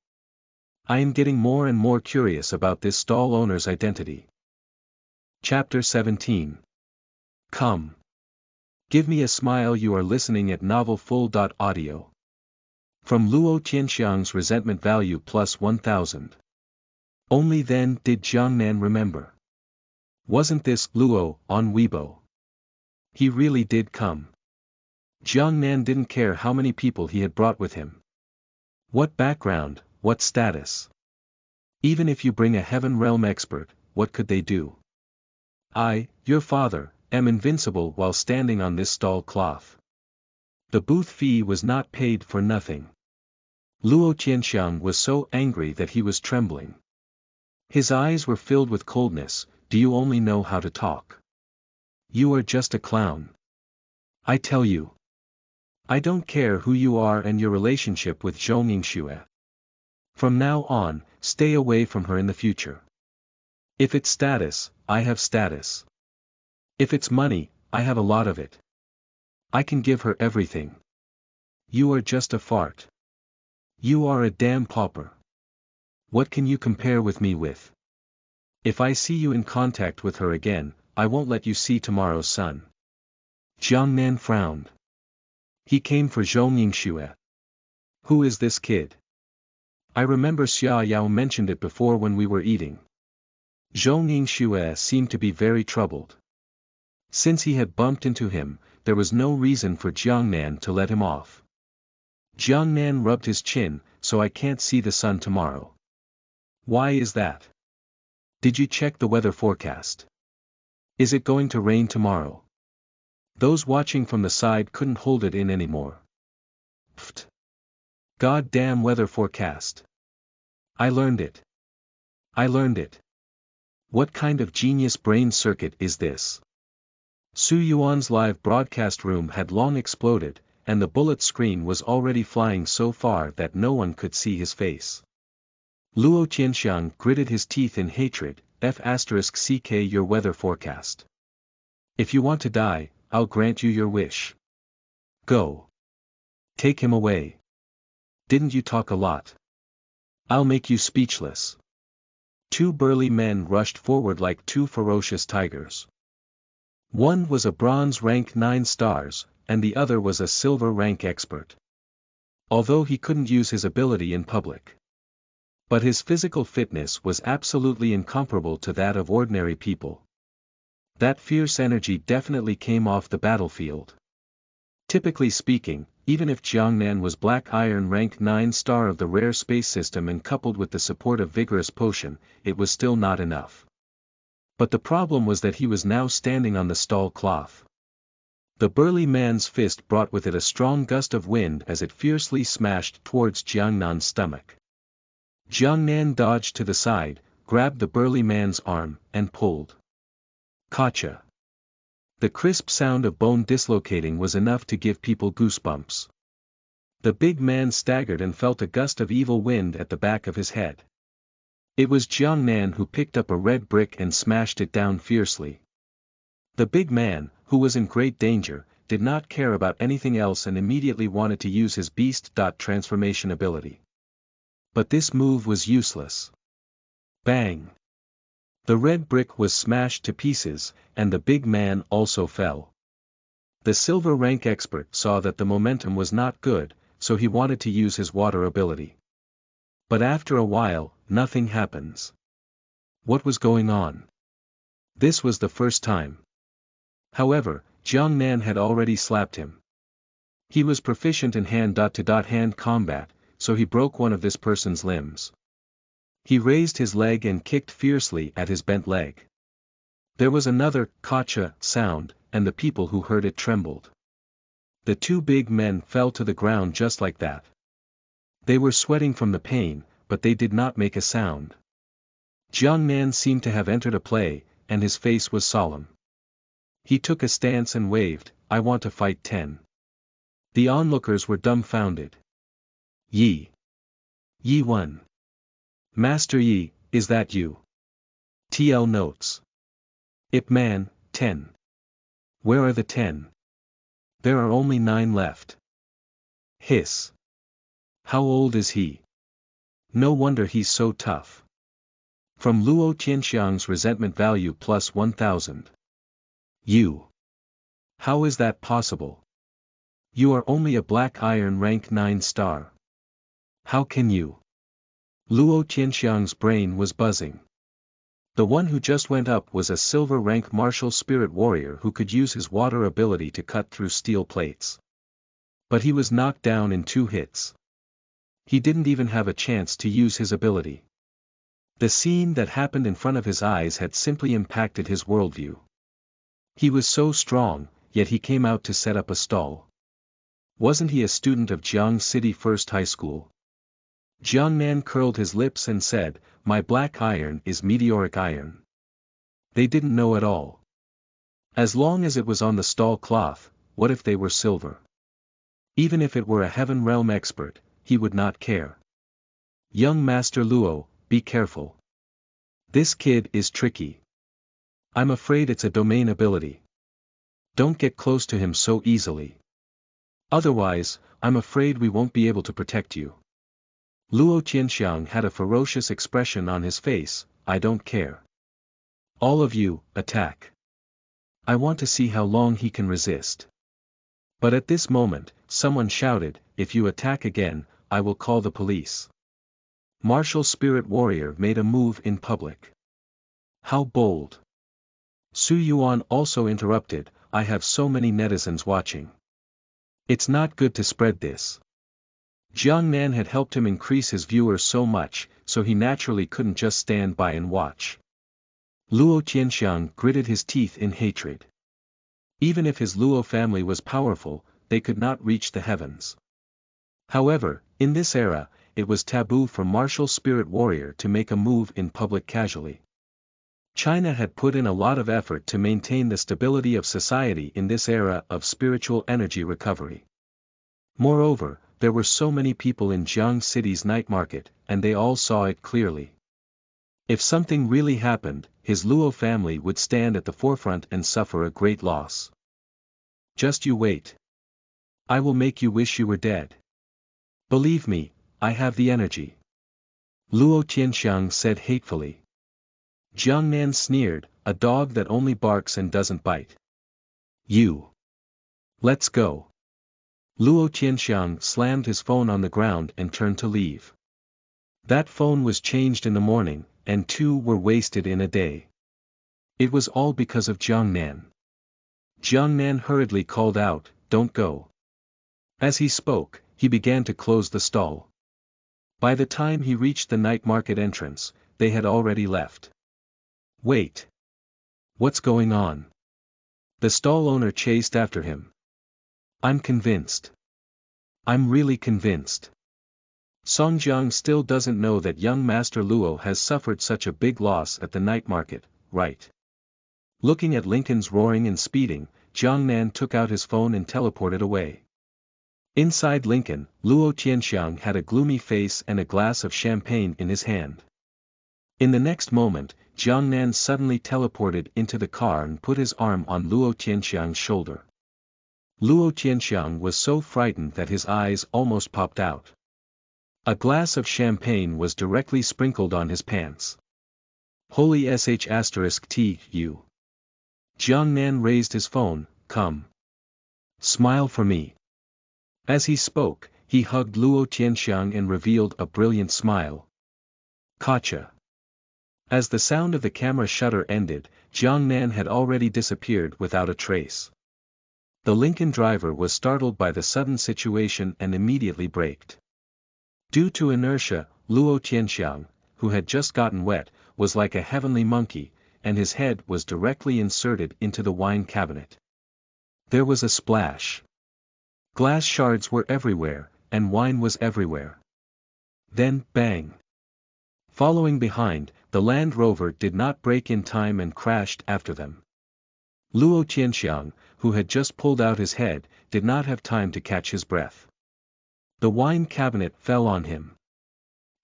Speaker 1: I am getting more and more curious about this stall owner's identity." Chapter 17. Come. Give me a smile. You are listening at novelfull.audio. From Luo Tianxiang's resentment value plus 1000. Only then did Jiangnan remember. Wasn't this Luo on Weibo? He really did come. Jiangnan didn't care how many people he had brought with him. What background, what status? Even if you bring a heaven realm expert, what could they do? I, your father, am invincible while standing on this stall cloth. The booth fee was not paid for nothing. Luo Tianxiang was so angry that he was trembling. His eyes were filled with coldness. "Do you only know how to talk? You are just a clown. I tell you. I don't care who you are and your relationship with Zhou Yingxue. From now on, stay away from her in the future. If it's status, I have status. If it's money, I have a lot of it. I can give her everything. You are just a fart. You are a damn pauper. What can you compare with me with? If I see you in contact with her again, I won't let you see tomorrow's sun." Jiangnan frowned. He came for Zhou Yingxue. Who is this kid? I remember Xia Yao mentioned it before when we were eating. Zhou Yingxue seemed to be very troubled. Since he had bumped into him, there was no reason for Jiangnan to let him off. Jiangnan rubbed his chin, "So I can't see the sun tomorrow. Why is that? Did you check the weather forecast? Is it going to rain tomorrow?" Those watching from the side couldn't hold it in anymore. Pfft. Goddamn weather forecast. I learned it. What kind of genius brain circuit is this? Su Yuan's live broadcast room had long exploded, and the bullet screen was already flying so far that no one could see his face. Luo Tianxiang gritted his teeth in hatred. F***ck your weather forecast. If you want to die, I'll grant you your wish. Go. Take him away. Didn't you talk a lot? I'll make you speechless. Two burly men rushed forward like two ferocious tigers. One was a bronze rank 9 stars, and the other was a silver rank expert. Although he couldn't use his ability in public. But his physical fitness was absolutely incomparable to that of ordinary people. That fierce energy definitely came off the battlefield. Typically speaking, even if Jiangnan was Black Iron rank 9 star of the rare space system and coupled with the support of Vigorous Potion, it was still not enough. But the problem was that he was now standing on the stall cloth. The burly man's fist brought with it a strong gust of wind as it fiercely smashed towards Jiangnan's stomach. Jiangnan dodged to the side, grabbed the burly man's arm, and pulled. Gotcha. The crisp sound of bone dislocating was enough to give people goosebumps. The big man staggered and felt a gust of evil wind at the back of his head. It was Jiang Nan who picked up a red brick and smashed it down fiercely. The big man, who was in great danger, did not care about anything else and immediately wanted to use his beast transformation ability. But this move was useless. Bang! The red brick was smashed to pieces, and the big man also fell. The silver rank expert saw that the momentum was not good, so he wanted to use his water ability. But after a while, nothing happens. What was going on? This was the first time. However, Jiang Nan had already slapped him. He was proficient in hand-to-hand combat, so he broke one of this person's limbs. He raised his leg and kicked fiercely at his bent leg. There was another "Kacha" sound, and the people who heard it trembled. The two big men fell to the ground just like that. They were sweating from the pain, but they did not make a sound. Jiang Nan seemed to have entered a play, and his face was solemn. He took a stance and waved, "I want to fight 10. The onlookers were dumbfounded. Yi. Yi won. Master Yi, is that you? TL notes. Ip Man, 10. Where are the 10? There are only 9 left. Hiss. How old is he? No wonder he's so tough. From Luo Tianxiang's resentment value plus 1000. You. How is that possible? You are only a black iron rank 9 star. How can you? Luo Tianxiang's brain was buzzing. The one who just went up was a silver rank martial spirit warrior who could use his water ability to cut through steel plates. But he was knocked down in 2 hits. He didn't even have a chance to use his ability. The scene that happened in front of his eyes had simply impacted his worldview. He was so strong, yet he came out to set up a stall. Wasn't he a student of Jiang City First High School? Jiang Nan curled his lips and said, "My black iron is meteoric iron." They didn't know at all. As long as it was on the stall cloth, what if they were silver? Even if it were a heaven realm expert, he would not care. Young Master Luo, be careful. This kid is tricky. I'm afraid it's a domain ability. Don't get close to him so easily. Otherwise, I'm afraid we won't be able to protect you. Luo Tianxiang had a ferocious expression on his face, "I don't care. All of you, attack. I want to see how long he can resist." But at this moment, someone shouted, "If you attack again, I will call the police." Martial Spirit Warrior made a move in public. How bold. Su Yuan also interrupted, "I have so many netizens watching. It's not good to spread this." Jiang Nan had helped him increase his viewers so much, so he naturally couldn't just stand by and watch. Luo Tianxiang gritted his teeth in hatred. Even if his Luo family was powerful, they could not reach the heavens. However, in this era, it was taboo for martial spirit warrior to make a move in public casually. China had put in a lot of effort to maintain the stability of society in this era of spiritual energy recovery. Moreover, there were so many people in Jiang City's night market, and they all saw it clearly. If something really happened, his Luo family would stand at the forefront and suffer a great loss. Just you wait. I will make you wish you were dead. Believe me, I have the energy. Luo Tianxiang said hatefully. Jiang Nan sneered, "A dog that only barks and doesn't bite. You. Let's go." Luo Tianxiang slammed his phone on the ground and turned to leave. That phone was changed in the morning, and 2 were wasted in a day. It was all because of Jiang Nan. Jiang Nan hurriedly called out, "Don't go." As he spoke, he began to close the stall. By the time he reached the night market entrance, they had already left. Wait. What's going on? The stall owner chased after him. I'm convinced. I'm really convinced. Song Jiang still doesn't know that young Master Luo has suffered such a big loss at the night market, right? Looking at Lincoln's roaring and speeding, Jiang Nan took out his phone and teleported away. Inside Lincoln, Luo Tianxiang had a gloomy face and a glass of champagne in his hand. In the next moment, Jiang Nan suddenly teleported into the car and put his arm on Luo Tianxiang's shoulder. Luo Tianxiang was so frightened that his eyes almost popped out. A glass of champagne was directly sprinkled on his pants. Holy sh*tu. Jiang Nan raised his phone, come. Smile for me. As he spoke, he hugged Luo Tianxiang and revealed a brilliant smile. Gotcha. As the sound of the camera shutter ended, Jiang Nan had already disappeared without a trace. The Lincoln driver was startled by the sudden situation and immediately braked. Due to inertia, Luo Tianxiang, who had just gotten wet, was like a heavenly monkey, and his head was directly inserted into the wine cabinet. There was a splash. Glass shards were everywhere, and wine was everywhere. Then, bang. Following behind, the Land Rover did not brake in time and crashed after them. Luo Tianxiang, who had just pulled out his head, did not have time to catch his breath. The wine cabinet fell on him.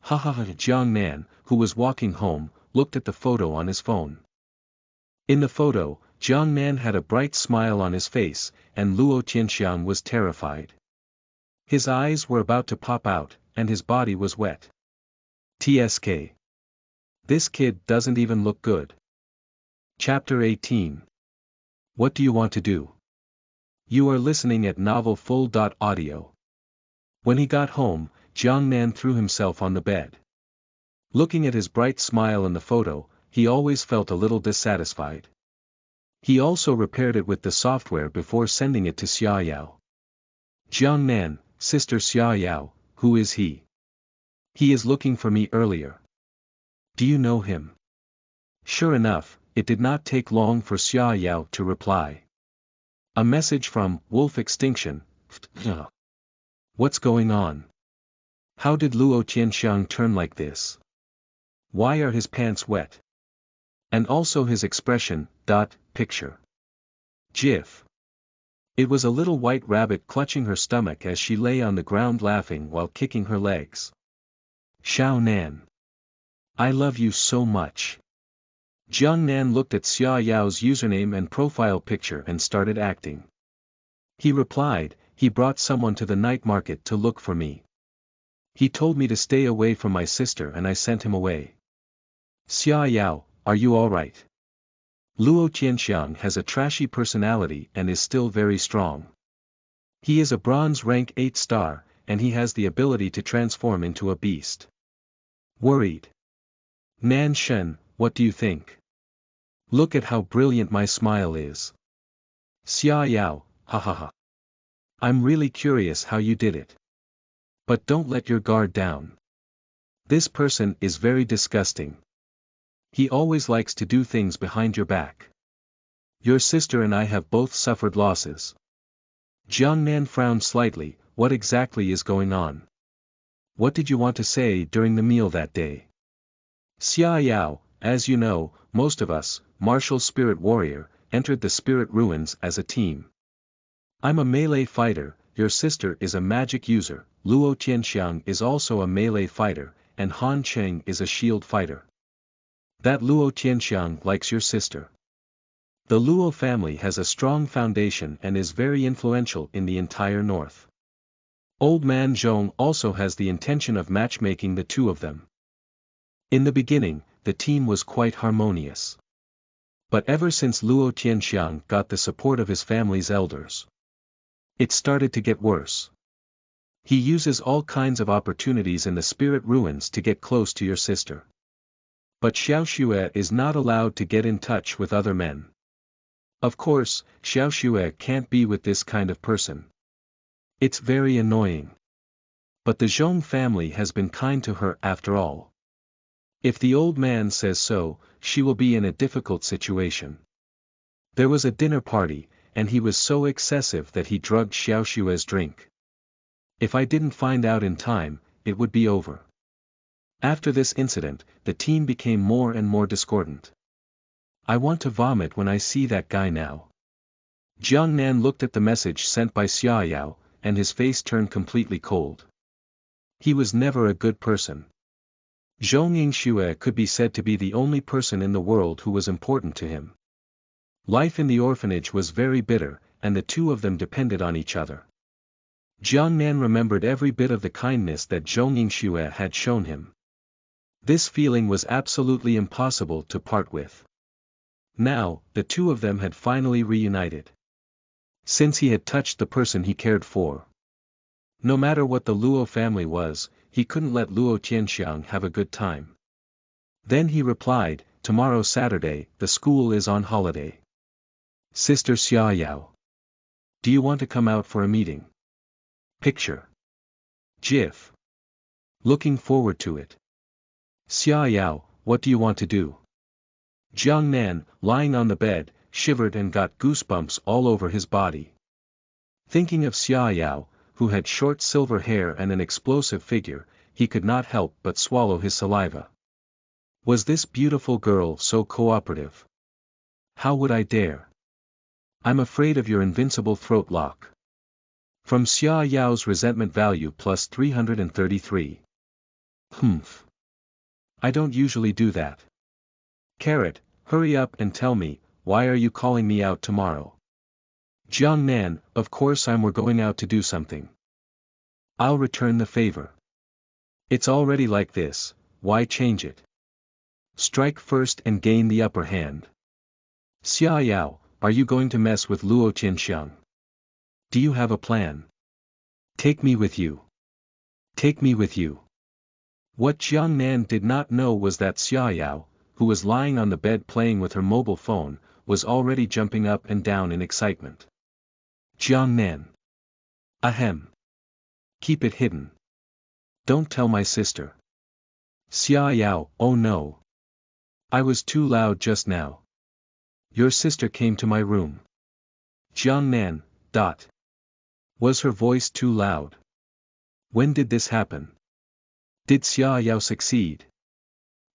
Speaker 1: Ha ha ha! Jiang Nan, who was walking home, looked at the photo on his phone. In the photo, Jiang Nan had a bright smile on his face, and Luo Tianxiang was terrified. His eyes were about to pop out, and his body was wet. TSK. This kid doesn't even look good. Chapter 18. What do you want to do? You are listening at novelfull.audio. When he got home, Jiang Nan threw himself on the bed. Looking at his bright smile in the photo, he always felt a little dissatisfied. He also repaired it with the software before sending it to Xiaoyao. Jiang Nan, Sister Xiaoyao, who is he? He is looking for me earlier. Do you know him? Sure enough, it did not take long for Xiaoyao to reply. A message from Wolf Extinction. What's going on? How did Luo Tianxiang turn like this? Why are his pants wet? And also his expression, picture. GIF. It was a little white rabbit clutching her stomach as she lay on the ground laughing while kicking her legs. Xiao Nan. I love you so much. Jiang Nan looked at Xiaoyao's username and profile picture and started acting. He replied, he brought someone to the night market to look for me. He told me to stay away from my sister and I sent him away. Xiaoyao, are you alright? Luo Tianxiang has a trashy personality and is still very strong. He is a bronze rank 8 star, and he has the ability to transform into a beast. Worried. Nan Shen, what do you think? Look at how brilliant my smile is. Xiaoyao, ha ha ha. I'm really curious how you did it. But don't let your guard down. This person is very disgusting. He always likes to do things behind your back. Your sister and I have both suffered losses. Jiang Nan frowned slightly. What exactly is going on? What did you want to say during the meal that day? Xiaoyao, as you know, most of us, martial spirit warrior, entered the spirit ruins as a team. I'm a melee fighter, your sister is a magic user, Luo Tianxiang is also a melee fighter, and Han Cheng is a shield fighter. That Luo Tianxiang likes your sister. The Luo family has a strong foundation and is very influential in the entire north. Old man Zhong also has the intention of matchmaking the two of them. In the beginning, the team was quite harmonious. But ever since Luo Tianxiang got the support of his family's elders, it started to get worse. He uses all kinds of opportunities in the spirit ruins to get close to your sister. But Xiao Xue is not allowed to get in touch with other men. Of course, Xiao Xue can't be with this kind of person. It's very annoying. But the Zhong family has been kind to her after all. If the old man says so, she will be in a difficult situation. There was a dinner party, and he was so excessive that he drugged Xiao Xue's drink. If I didn't find out in time, it would be over. After this incident, the team became more and more discordant. I want to vomit when I see that guy now. Jiang Nan looked at the message sent by Xiaoyao, and his face turned completely cold. He was never a good person. Zhou Yingxue could be said to be the only person in the world who was important to him. Life in the orphanage was very bitter, and the two of them depended on each other. Jiang Nan remembered every bit of the kindness that Zhou Yingxue had shown him. This feeling was absolutely impossible to part with. Now, the two of them had finally reunited. Since he had touched the person he cared for. No matter what the Luo family was, he couldn't let Luo Tianxiang have a good time. Then he replied, "Tomorrow Saturday, the school is on holiday. Sister Xiaoyao. Do you want to come out for a meeting?" Picture. GIF. Looking forward to it. Xiaoyao, what do you want to do? Jiang Nan, lying on the bed, shivered and got goosebumps all over his body. Thinking of Xiaoyao, who had short silver hair and an explosive figure, he could not help but swallow his saliva. Was this beautiful girl so cooperative? How would I dare? I'm afraid of your invincible throat lock. From Xiaoyao's resentment value plus 333. Humph. I don't usually do that. Carrot, hurry up and tell me, why are you calling me out tomorrow? Jiang Nan, of course we're going out to do something. I'll return the favor. It's already like this, why change it? Strike first and gain the upper hand. Xiaoyao, are you going to mess with Luo Tianxiang? Do you have a plan? Take me with you. Take me with you. What Jiang Nan did not know was that Xiaoyao, who was lying on the bed playing with her mobile phone, was already jumping up and down in excitement. Jiang Nan. Ahem. Keep it hidden. Don't tell my sister. Xiaoyao, oh no. I was too loud just now. Your sister came to my room. Jiang Nan, dot. Was her voice too loud? When did this happen? Did Xiaoyao succeed?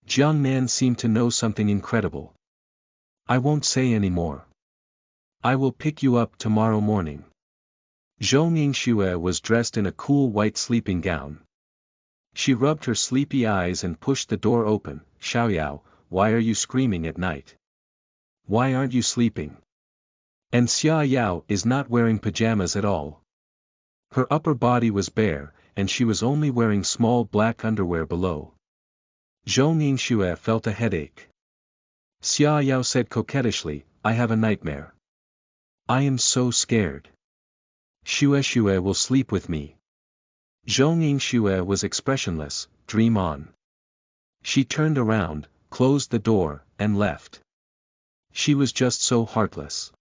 Speaker 1: Jiang Nan seemed to know something incredible. I won't say any more. I will pick you up tomorrow morning. Zhou Yingxue was dressed in a cool white sleeping gown. She rubbed her sleepy eyes and pushed the door open. Xiaoyao, why are you screaming at night? Why aren't you sleeping? And Xiaoyao is not wearing pajamas at all. Her upper body was bare, and she was only wearing small black underwear below. Zhou Yingxue felt a headache. Xiaoyao said coquettishly, I have a nightmare. I am so scared. Xue will sleep with me. Zhou Yingxue was expressionless, dream on. She turned around, closed the door, and left. She was just so heartless.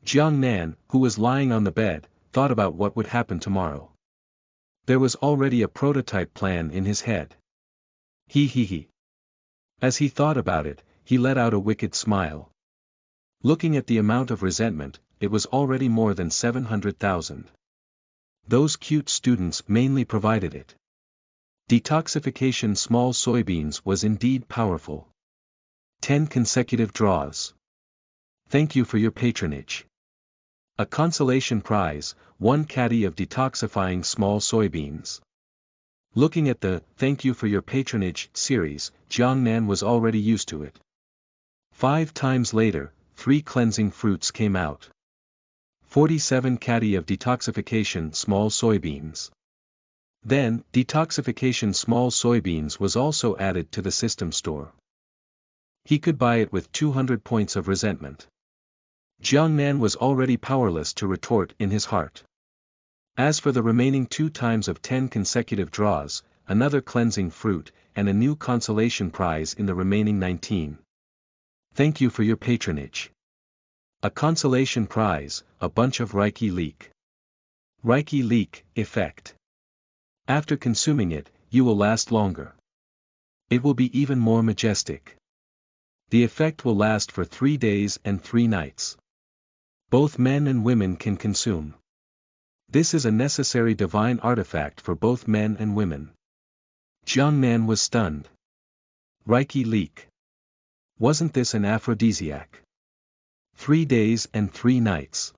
Speaker 1: Jiang Nan, who was lying on the bed, thought about what would happen tomorrow. There was already a prototype plan in his head. He. As he thought about it, he let out a wicked smile. Looking at the amount of resentment, it was already more than 700,000. Those cute students mainly provided it. Detoxification small soybeans was indeed powerful. 10 consecutive draws. Thank you for your patronage. A consolation prize, 1 caddy of detoxifying small soybeans. Looking at the "Thank you for your patronage" series, Jiang Nan was already used to it. 5 times later, 3 cleansing fruits came out. 47 caddy of detoxification small soybeans. Then, detoxification small soybeans was also added to the system store. He could buy it with 200 points of resentment. Jiang Nan was already powerless to retort in his heart. As for the remaining 2 times of 10 consecutive draws, another cleansing fruit, and a new consolation prize in the remaining 19. Thank you for your patronage. A consolation prize, a bunch of Reiki leek. Reiki leek, effect. After consuming it, you will last longer. It will be even more majestic. The effect will last for 3 days and 3 nights. Both men and women can consume. This is a necessary divine artifact for both men and women. Jiang Nan was stunned. Reiki leek. Wasn't this an aphrodisiac? 3 days and 3 nights.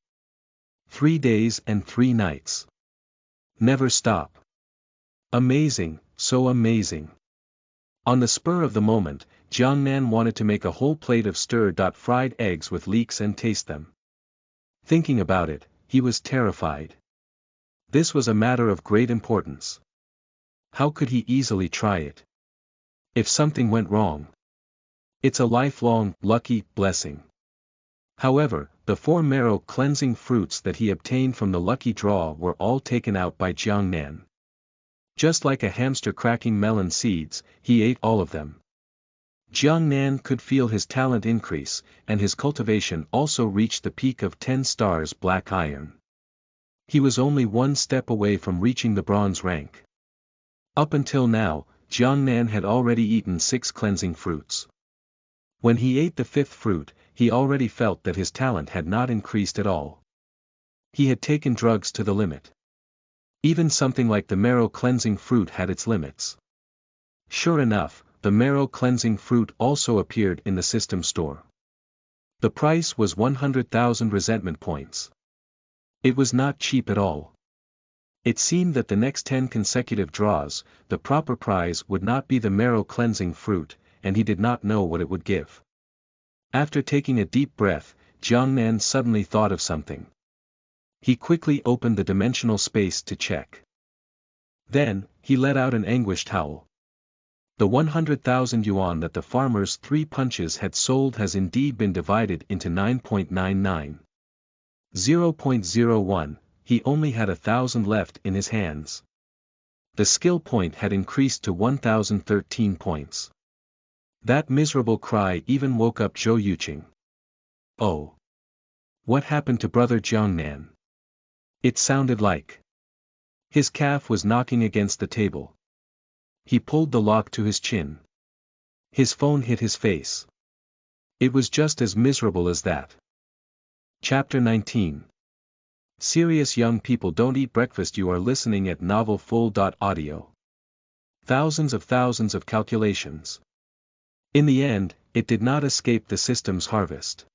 Speaker 1: 3 days and 3 nights. Never stop. Amazing, so amazing. On the spur of the moment, Jiang Nan wanted to make a whole plate of stir-fried eggs with leeks and taste them. Thinking about it, he was terrified. This was a matter of great importance. How could he easily try it? If something went wrong. It's a lifelong, lucky blessing. However, the 4 marrow-cleansing fruits that he obtained from the lucky draw were all taken out by Jiang Nan. Just like a hamster cracking melon seeds, he ate all of them. Jiang Nan could feel his talent increase, and his cultivation also reached the peak of 10 stars black iron. He was only one step away from reaching the bronze rank. Up until now, Jiang Nan had already eaten 6 cleansing fruits. When he ate the 5th fruit, he already felt that his talent had not increased at all. He had taken drugs to the limit. Even something like the marrow-cleansing fruit had its limits. Sure enough, the marrow-cleansing fruit also appeared in the system store. The price was 100,000 resentment points. It was not cheap at all. It seemed that the next 10 consecutive draws, the proper prize would not be the marrow-cleansing fruit, and he did not know what it would give. After taking a deep breath, Jiang Nan suddenly thought of something. He quickly opened the dimensional space to check. Then, he let out an anguished howl. The 100,000 yuan that the farmer's 3 punches had sold has indeed been divided into 9.99. 0.01, he only had 1,000 left in his hands. The skill point had increased to 1,013 points. That miserable cry even woke up Zhou Yuqing. Oh! What happened to brother Jiang Nan? It sounded like his calf was knocking against the table. He pulled the lock to his chin. His phone hit his face. It was just as miserable as that. Chapter 19. Serious young people don't eat breakfast. You are listening at novelfull.audio. Thousands of calculations. In the end, it did not escape the system's harvest.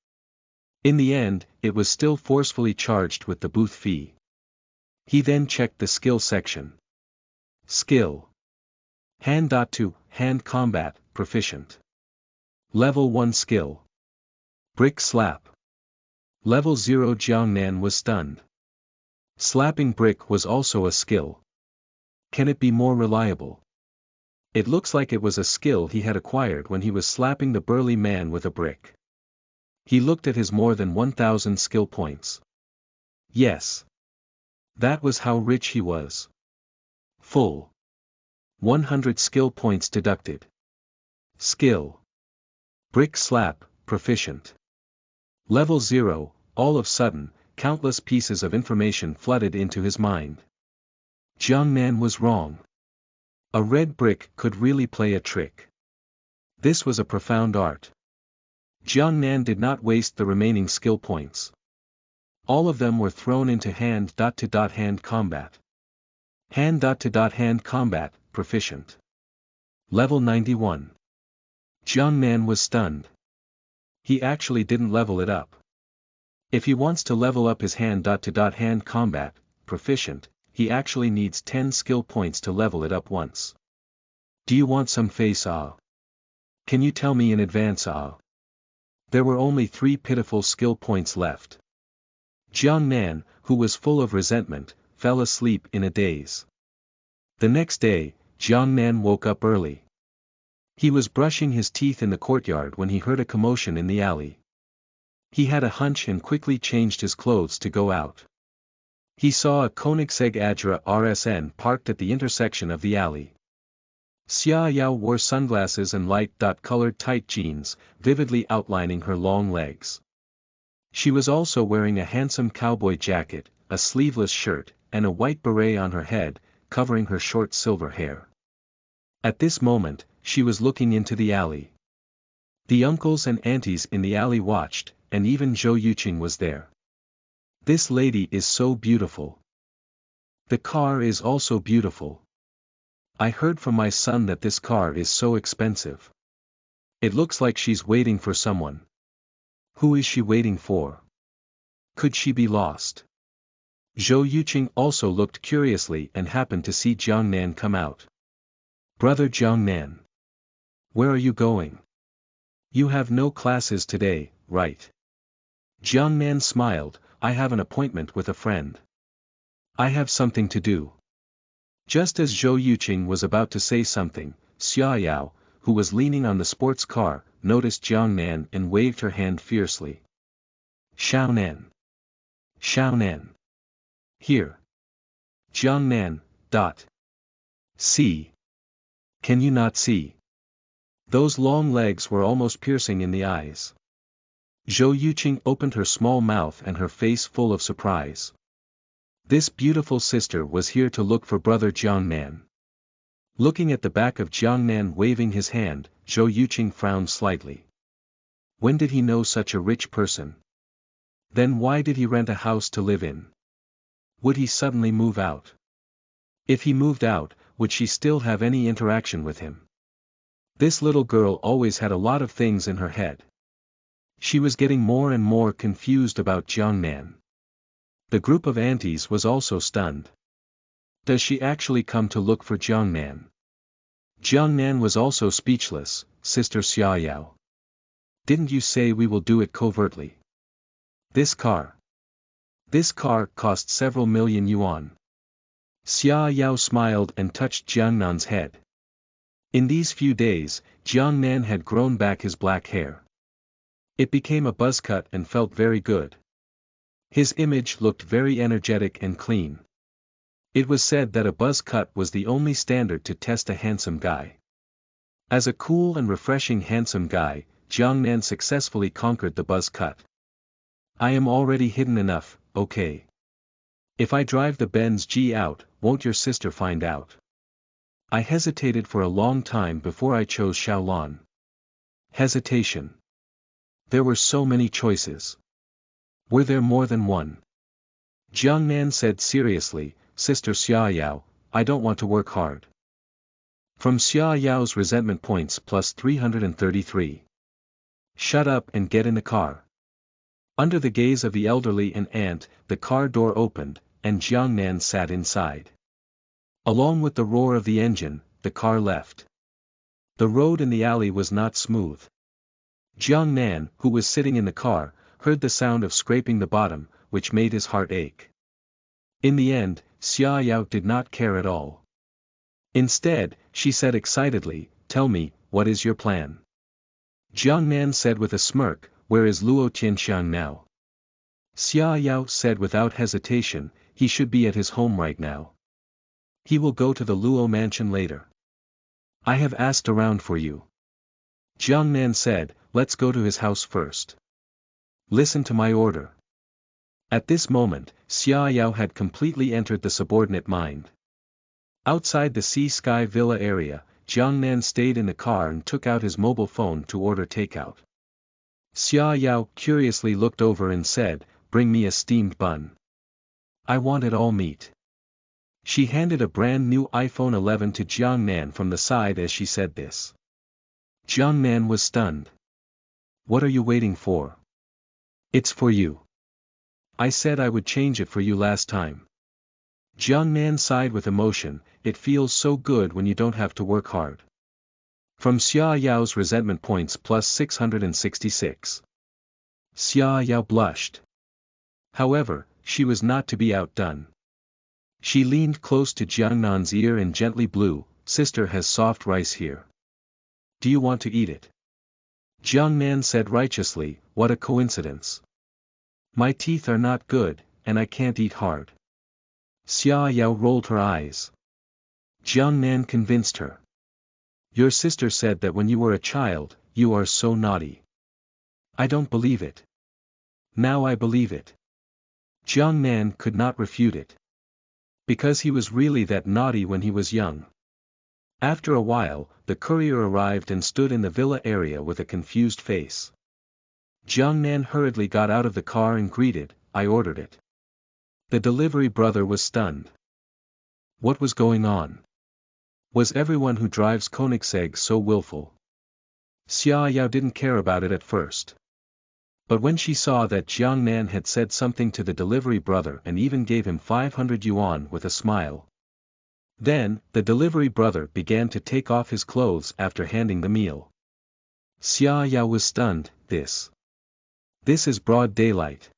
Speaker 1: In the end, it was still forcefully charged with the booth fee. He then checked the skill section. Skill. Hand.2, hand combat, proficient. Level 1 skill. Brick slap. Level 0. Jiang Nan was stunned. Slapping brick was also a skill. Can it be more reliable? It looks like it was a skill he had acquired when he was slapping the burly man with a brick. He looked at his more than 1,000 skill points. Yes. That was how rich he was. Full. 100 skill points deducted. Skill. Brick slap, proficient. Level 0, all of a sudden, countless pieces of information flooded into his mind. Jiang Nan was wrong. A red brick could really play a trick. This was a profound art. Jiang Nan did not waste the remaining skill points. All of them were thrown into hand.to-hand combat. Hand.to-hand combat, proficient. Level 91. Jiang Nan was stunned. He actually didn't level it up. If he wants to level up his hand.to-hand combat, proficient, he actually needs 10 skill points to level it up once. Do you want some face-off? Can you tell me in advance? There were only 3 pitiful skill points left. Jiang Nan, who was full of resentment, fell asleep in a daze. The next day, Jiang Nan woke up early. He was brushing his teeth in the courtyard when he heard a commotion in the alley. He had a hunch and quickly changed his clothes to go out. He saw a Koenigsegg Adra RSN parked at the intersection of the alley. Xia Yao wore sunglasses and light-colored tight jeans, vividly outlining her long legs. She was also wearing a handsome cowboy jacket, a sleeveless shirt, and a white beret on her head, covering her short silver hair. At this moment, she was looking into the alley. The uncles and aunties in the alley watched, and even Zhou Yuqing was there. This lady is so beautiful. The car is also beautiful. I heard from my son that this car is so expensive. It looks like she's waiting for someone. Who is she waiting for? Could she be lost? Zhou Yuqing also looked curiously and happened to see Jiang Nan come out. Brother Jiang Nan. Where are you going? You have no classes today, right? Jiang Nan smiled, I have an appointment with a friend. I have something to do. Just as Zhou Yuqing was about to say something, Xia Yao, who was leaning on the sports car, noticed Jiang Nan and waved her hand fiercely. Xiao Nan. Xiao Nan. Here. Jiang Nan, dot. See. Can you not see? Those long legs were almost piercing in the eyes. Zhou Yuqing opened her small mouth and her face full of surprise. This beautiful sister was here to look for brother Jiang Nan. Looking at the back of Jiang Nan waving his hand, Zhou Yuqing frowned slightly. When did he know such a rich person? Then why did he rent a house to live in? Would he suddenly move out? If he moved out, would she still have any interaction with him? This little girl always had a lot of things in her head. She was getting more and more confused about Jiang Nan. The group of aunties was also stunned. Does she actually come to look for Jiang Nan? Jiang Nan was also speechless. Sister Xia Yao. Didn't you say we will do it covertly? This car cost several million yuan. Xia Yao smiled and touched Jiang Nan's head. In these few days, Jiang Nan had grown back his black hair. It became a buzz cut and felt very good. His image looked very energetic and clean. It was said that a buzz cut was the only standard to test a handsome guy. As a cool and refreshing handsome guy, Jiang Nan successfully conquered the buzz cut. I am already hidden enough, okay. If I drive the Benz G out, won't your sister find out? I hesitated for a long time before I chose Shaolin. Hesitation. There were so many choices. Were there more than one? Jiang Nan said seriously, Sister Xia Yao, I don't want to work hard. From Xia Yao's resentment points plus 333. Shut up and get in the car. Under the gaze of the elderly and aunt, the car door opened, and Jiang Nan sat inside. Along with the roar of the engine, the car left. The road in the alley was not smooth. Jiang Nan, who was sitting in the car, heard the sound of scraping the bottom, which made his heart ache. In the end, Xia Yao did not care at all. Instead, she said excitedly, Tell me, what is your plan? Jiang Nan said with a smirk, Where is Luo Tianxiang now? Xia Yao said without hesitation, he should be at his home right now. He will go to the Luo mansion later. I have asked around for you. Jiang Nan said, Let's go to his house first. Listen to my order. At this moment, Xia Yao had completely entered the subordinate mind. Outside the Sea Sky Villa area, Jiang Nan stayed in the car and took out his mobile phone to order takeout. Xia Yao curiously looked over and said, Bring me a steamed bun. I want it all meat. She handed a brand new iPhone 11 to Jiang Nan from the side as she said this. Jiang Nan was stunned. What are you waiting for? It's for you. I said I would change it for you last time. Jiang Nan sighed with emotion, it feels so good when you don't have to work hard. From Xia Yao's resentment points plus 666. Xia Yao blushed. However, she was not to be outdone. She leaned close to Jiang Nan's ear and gently blew, Sister has soft rice here. Do you want to eat it? Jiang Nan said righteously, What a coincidence. My teeth are not good, and I can't eat hard. Xia Yao rolled her eyes. Jiang Nan convinced her. Your sister said that when you were a child, you are so naughty. I don't believe it. Now I believe it. Jiang Nan could not refute it. Because he was really that naughty when he was young. After a while, the courier arrived and stood in the villa area with a confused face. Jiang Nan hurriedly got out of the car and greeted, I ordered it. The delivery brother was stunned. What was going on? Was everyone who drives Koenigsegg so willful? Xia Yao didn't care about it at first. But when she saw that Jiang Nan had said something to the delivery brother and even gave him 500 yuan with a smile. Then, the delivery brother began to take off his clothes after handing the meal. Xia Yao was stunned. This is broad daylight.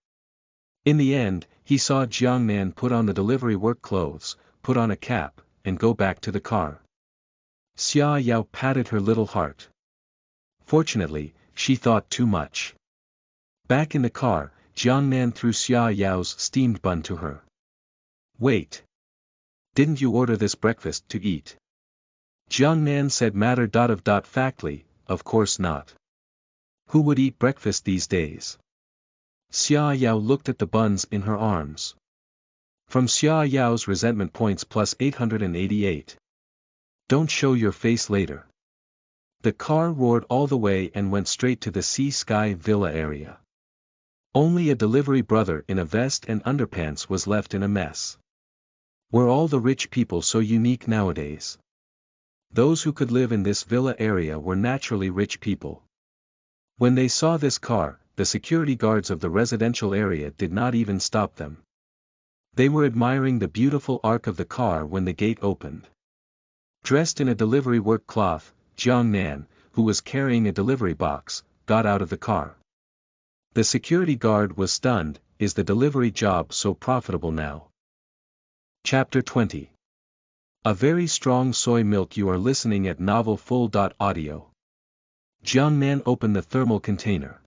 Speaker 1: In the end, he saw Jiangnan put on the delivery work clothes, put on a cap, and go back to the car. Xia Yao patted her little heart. Fortunately, she thought too much. Back in the car, Jiangnan threw Xia Yao's steamed bun to her. Wait. Didn't you order this breakfast to eat? Jiangnan said matter-of-factly, of course not. Who would eat breakfast these days? Xia Yao looked at the buns in her arms. From Xia Yao's resentment points plus 888. Don't show your face later. The car roared all the way and went straight to the Sea Sky Villa area. Only a delivery brother in a vest and underpants was left in a mess. Were all the rich people so unique nowadays? Those who could live in this villa area were naturally rich people. When they saw this car, the security guards of the residential area did not even stop them. They were admiring the beautiful arc of the car when the gate opened. Dressed in a delivery work cloth, Jiangnan, who was carrying a delivery box, got out of the car. The security guard was stunned. Is the delivery job so profitable now? Chapter 20. A very strong soy milk. You are listening at novelfull.audio. Jiangnan opened the thermal container.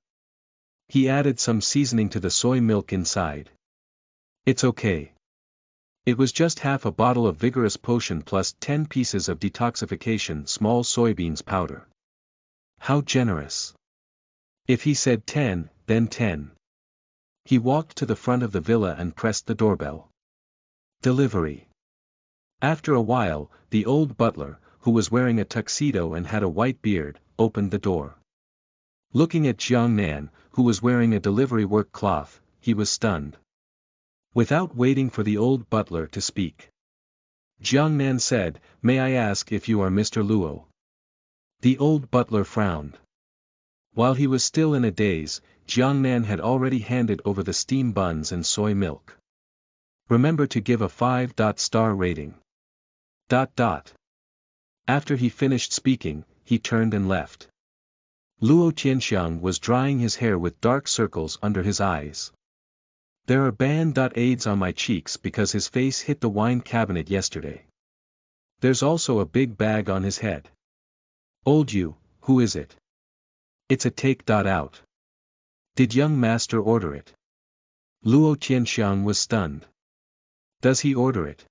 Speaker 1: He added some seasoning to the soy milk inside. It's okay. It was just half a bottle of Vigorous potion plus 10 pieces of detoxification small soybeans powder. How generous. If he said 10, then 10. He walked to the front of the villa and pressed the doorbell. Delivery. After a while, the old butler, who was wearing a tuxedo and had a white beard, opened the door. Looking at Jiangnan, who was wearing a delivery work cloth, he was stunned. Without waiting for the old butler to speak, Jiangnan said, "May I ask if you are Mr. Luo?" The old butler frowned. While he was still in a daze, Jiangnan had already handed over the steam buns and soy milk. Remember to give a 5-star rating. After he finished speaking, he turned and left. Luo Qianxiang was drying his hair with dark circles under his eyes. There are band-aids on my cheeks because his face hit the wine cabinet yesterday. There's also a big bag on his head. Old you, who is it? It's a take-out. Did young master order it? Luo Qianxiang was stunned. Does he order it?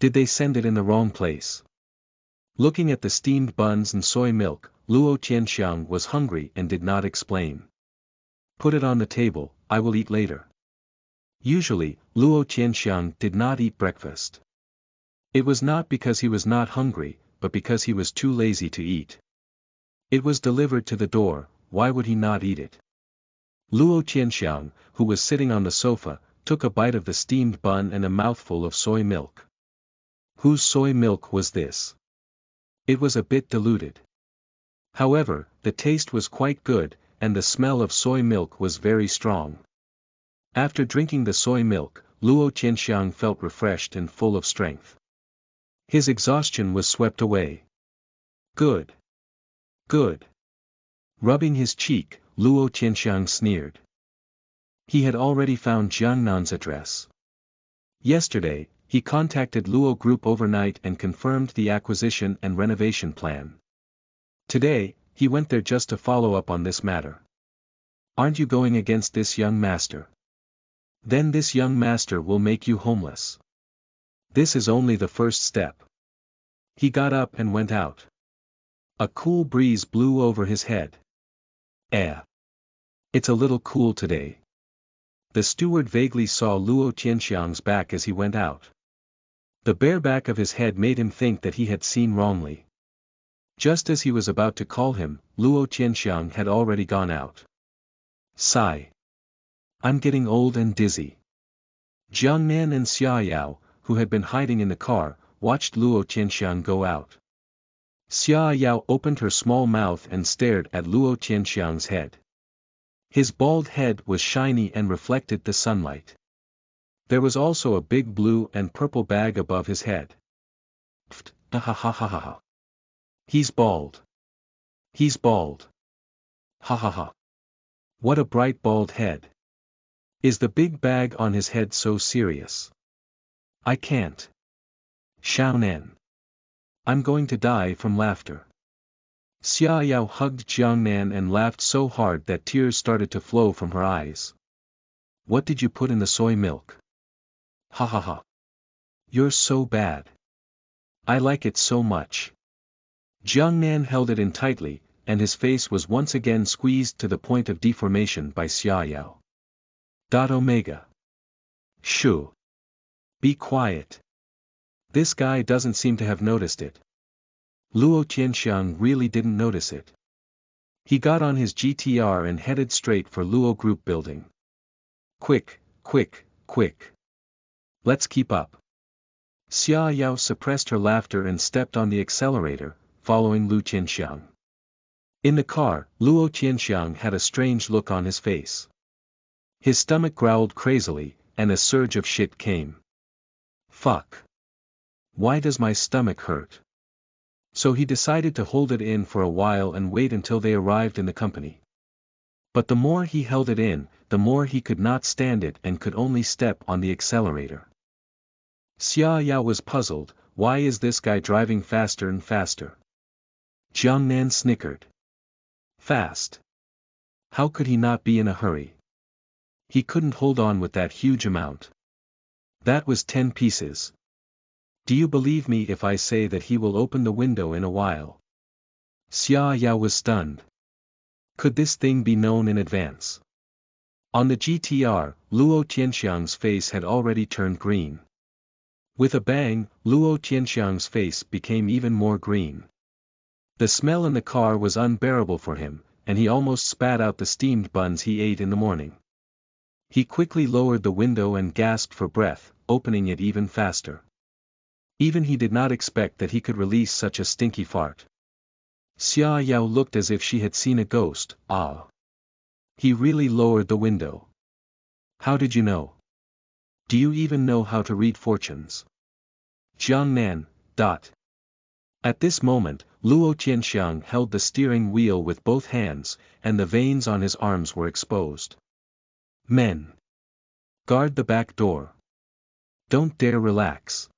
Speaker 1: Did they send it in the wrong place? Looking at the steamed buns and soy milk, Luo Qianxiang was hungry and did not explain. Put it on the table, I will eat later. Usually, Luo Qianxiang did not eat breakfast. It was not because he was not hungry, but because he was too lazy to eat. It was delivered to the door, why would he not eat it? Luo Qianxiang, who was sitting on the sofa, took a bite of the steamed bun and a mouthful of soy milk. Whose soy milk was this? It was a bit diluted. However, the taste was quite good, and the smell of soy milk was very strong. After drinking the soy milk, Luo Qianxiang felt refreshed and full of strength. His exhaustion was swept away. Good. Rubbing his cheek, Luo Qianxiang sneered. He had already found Jiangnan's address. Yesterday, he contacted Luo Group overnight and confirmed the acquisition and renovation plan. Today, he went there just to follow up on this matter. Aren't you going against this young master? Then this young master will make you homeless. This is only the first step. He got up and went out. A cool breeze blew over his head. It's a little cool today. The steward vaguely saw Luo Qianxiang's back as he went out. The bare back of his head made him think that he had seen wrongly. Just as he was about to call him, Luo Qianxiang had already gone out. Sigh. I'm getting old and dizzy. Jiangnan and Xia Yao, who had been hiding in the car, watched Luo Qianxiang go out. Xia Yao opened her small mouth and stared at Luo Qianxiang's head. His bald head was shiny and reflected the sunlight. There was also a big blue and purple bag above his head. Ha ha ha ha ha. He's bald. He's bald. Ha ha ha. What a bright bald head. Is the big bag on his head so serious? I can't. Xiaonan. I'm going to die from laughter. Xia Yao hugged Jiangnan and laughed so hard that tears started to flow from her eyes. What did you put in the soy milk? Ha ha ha. You're so bad. I like it so much. Jiangnan held it in tightly, and his face was once again squeezed to the point of deformation by Xia Yao. Omega. Shoo. Be quiet. This guy doesn't seem to have noticed it. Luo Tianxiang really didn't notice it. He got on his GTR and headed straight for Luo Group building. Quick, quick, quick. Let's keep up. Xia Yao suppressed her laughter and stepped on the accelerator, following Lu Tianxiang. In the car, Luo Tianxiang had a strange look on his face. His stomach growled crazily, and a surge of shit came. Fuck. Why does my stomach hurt? So he decided to hold it in for a while and wait until they arrived in the company. But the more he held it in, the more he could not stand it and could only step on the accelerator. Xia Yao was puzzled, why is this guy driving faster and faster? Jiangnan snickered. Fast. How could he not be in a hurry? He couldn't hold on with that huge amount. That was 10 pieces. Do you believe me if I say that he will open the window in a while? Xia Yao was stunned. Could this thing be known in advance? On the GTR, Luo Tianxiang's face had already turned green. With a bang, Luo Tianxiang's face became even more green. The smell in the car was unbearable for him, and he almost spat out the steamed buns he ate in the morning. He quickly lowered the window and gasped for breath, opening it even faster. Even he did not expect that he could release such a stinky fart. Xia Yao looked as if she had seen a ghost. Ah. He really lowered the window. How did you know? Do you even know how to read fortunes? Jiangnan. At this moment, Luo Tianxiang held the steering wheel with both hands, and the veins on his arms were exposed. Men. Guard the back door. Don't dare relax.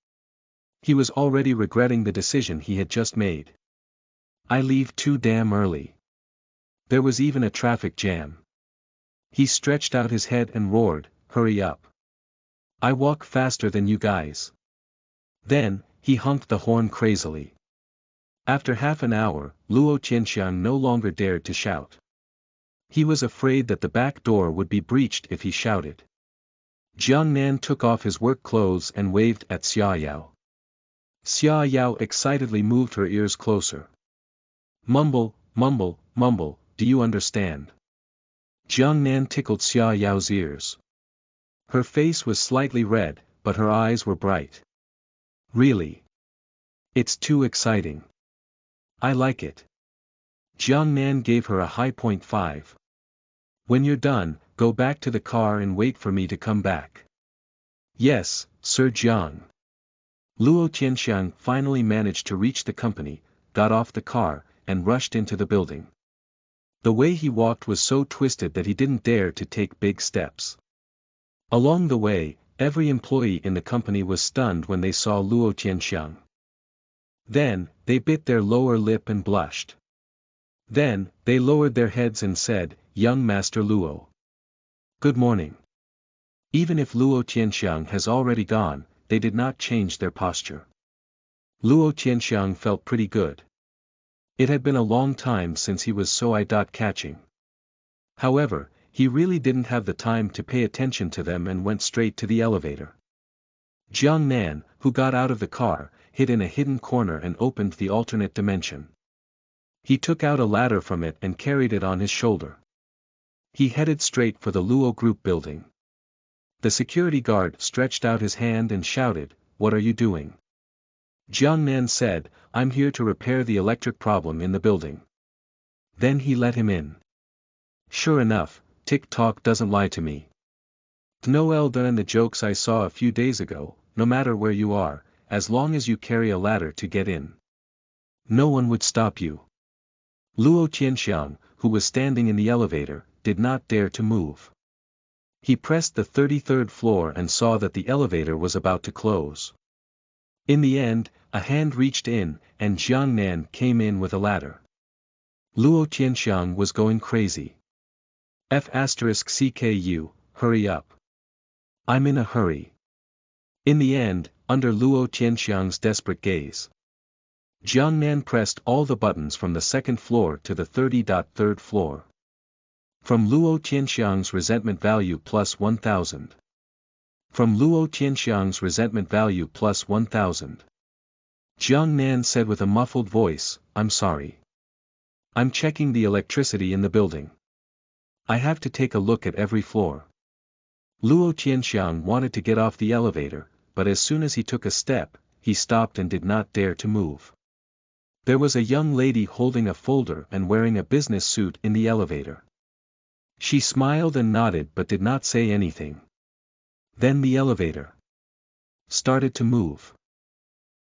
Speaker 1: He was already regretting the decision he had just made. I leave too damn early. There was even a traffic jam. He stretched out his head and roared, hurry up. I walk faster than you guys. Then, he honked the horn crazily. After half an hour, Luo Tianxiang no longer dared to shout. He was afraid that the back door would be breached if he shouted. Jiangnan took off his work clothes and waved at Xia Yao. Xia Yao excitedly moved her ears closer. Mumble, mumble, mumble, do you understand? Jiangnan tickled Xia Yao's ears. Her face was slightly red, but her eyes were bright. Really? It's too exciting. I like it. Jiangnan gave her a high 0.5. When you're done, go back to the car and wait for me to come back. Yes, Sir Jiang. Luo Tianxiang finally managed to reach the company, got off the car, and rushed into the building. The way he walked was so twisted that he didn't dare to take big steps. Along the way, every employee in the company was stunned when they saw Luo Tianxiang. Then, they bit their lower lip and blushed. Then, they lowered their heads and said, Young Master Luo. Good morning. Even if Luo Tianxiang has already gone, they did not change their posture. Luo Tianxiang felt pretty good. It had been a long time since he was so eye-catching. However, he really didn't have the time to pay attention to them and went straight to the elevator. Jiangnan, who got out of the car, hid in a hidden corner and opened the alternate dimension. He took out a ladder from it and carried it on his shoulder. He headed straight for the Luo Group building. The security guard stretched out his hand and shouted, What are you doing? Jiangnan said, I'm here to repair the electric problem in the building. Then he let him in. Sure enough, TikTok doesn't lie to me. Noel and the jokes I saw a few days ago, no matter where you are, as long as you carry a ladder to get in. No one would stop you. Luo Qianxiang, who was standing in the elevator, did not dare to move. He pressed the 33rd floor and saw that the elevator was about to close. In the end, a hand reached in, and Jiang Nan came in with a ladder. Luo Qianxiang was going crazy. F*CKU, hurry up. I'm in a hurry. In the end, under Luo Qianxiang's desperate gaze, Jiang Nan pressed all the buttons from the second floor to the 30th floor. From Luo Qianxiang's resentment value plus 1000. From Luo Qianxiang's resentment value plus 1000. Jiang Nan said with a muffled voice, I'm sorry. I'm checking the electricity in the building. I have to take a look at every floor. Luo Qianxiang wanted to get off the elevator, but as soon as he took a step, he stopped and did not dare to move. There was a young lady holding a folder and wearing a business suit in the elevator. She smiled and nodded but did not say anything. Then the elevator started to move.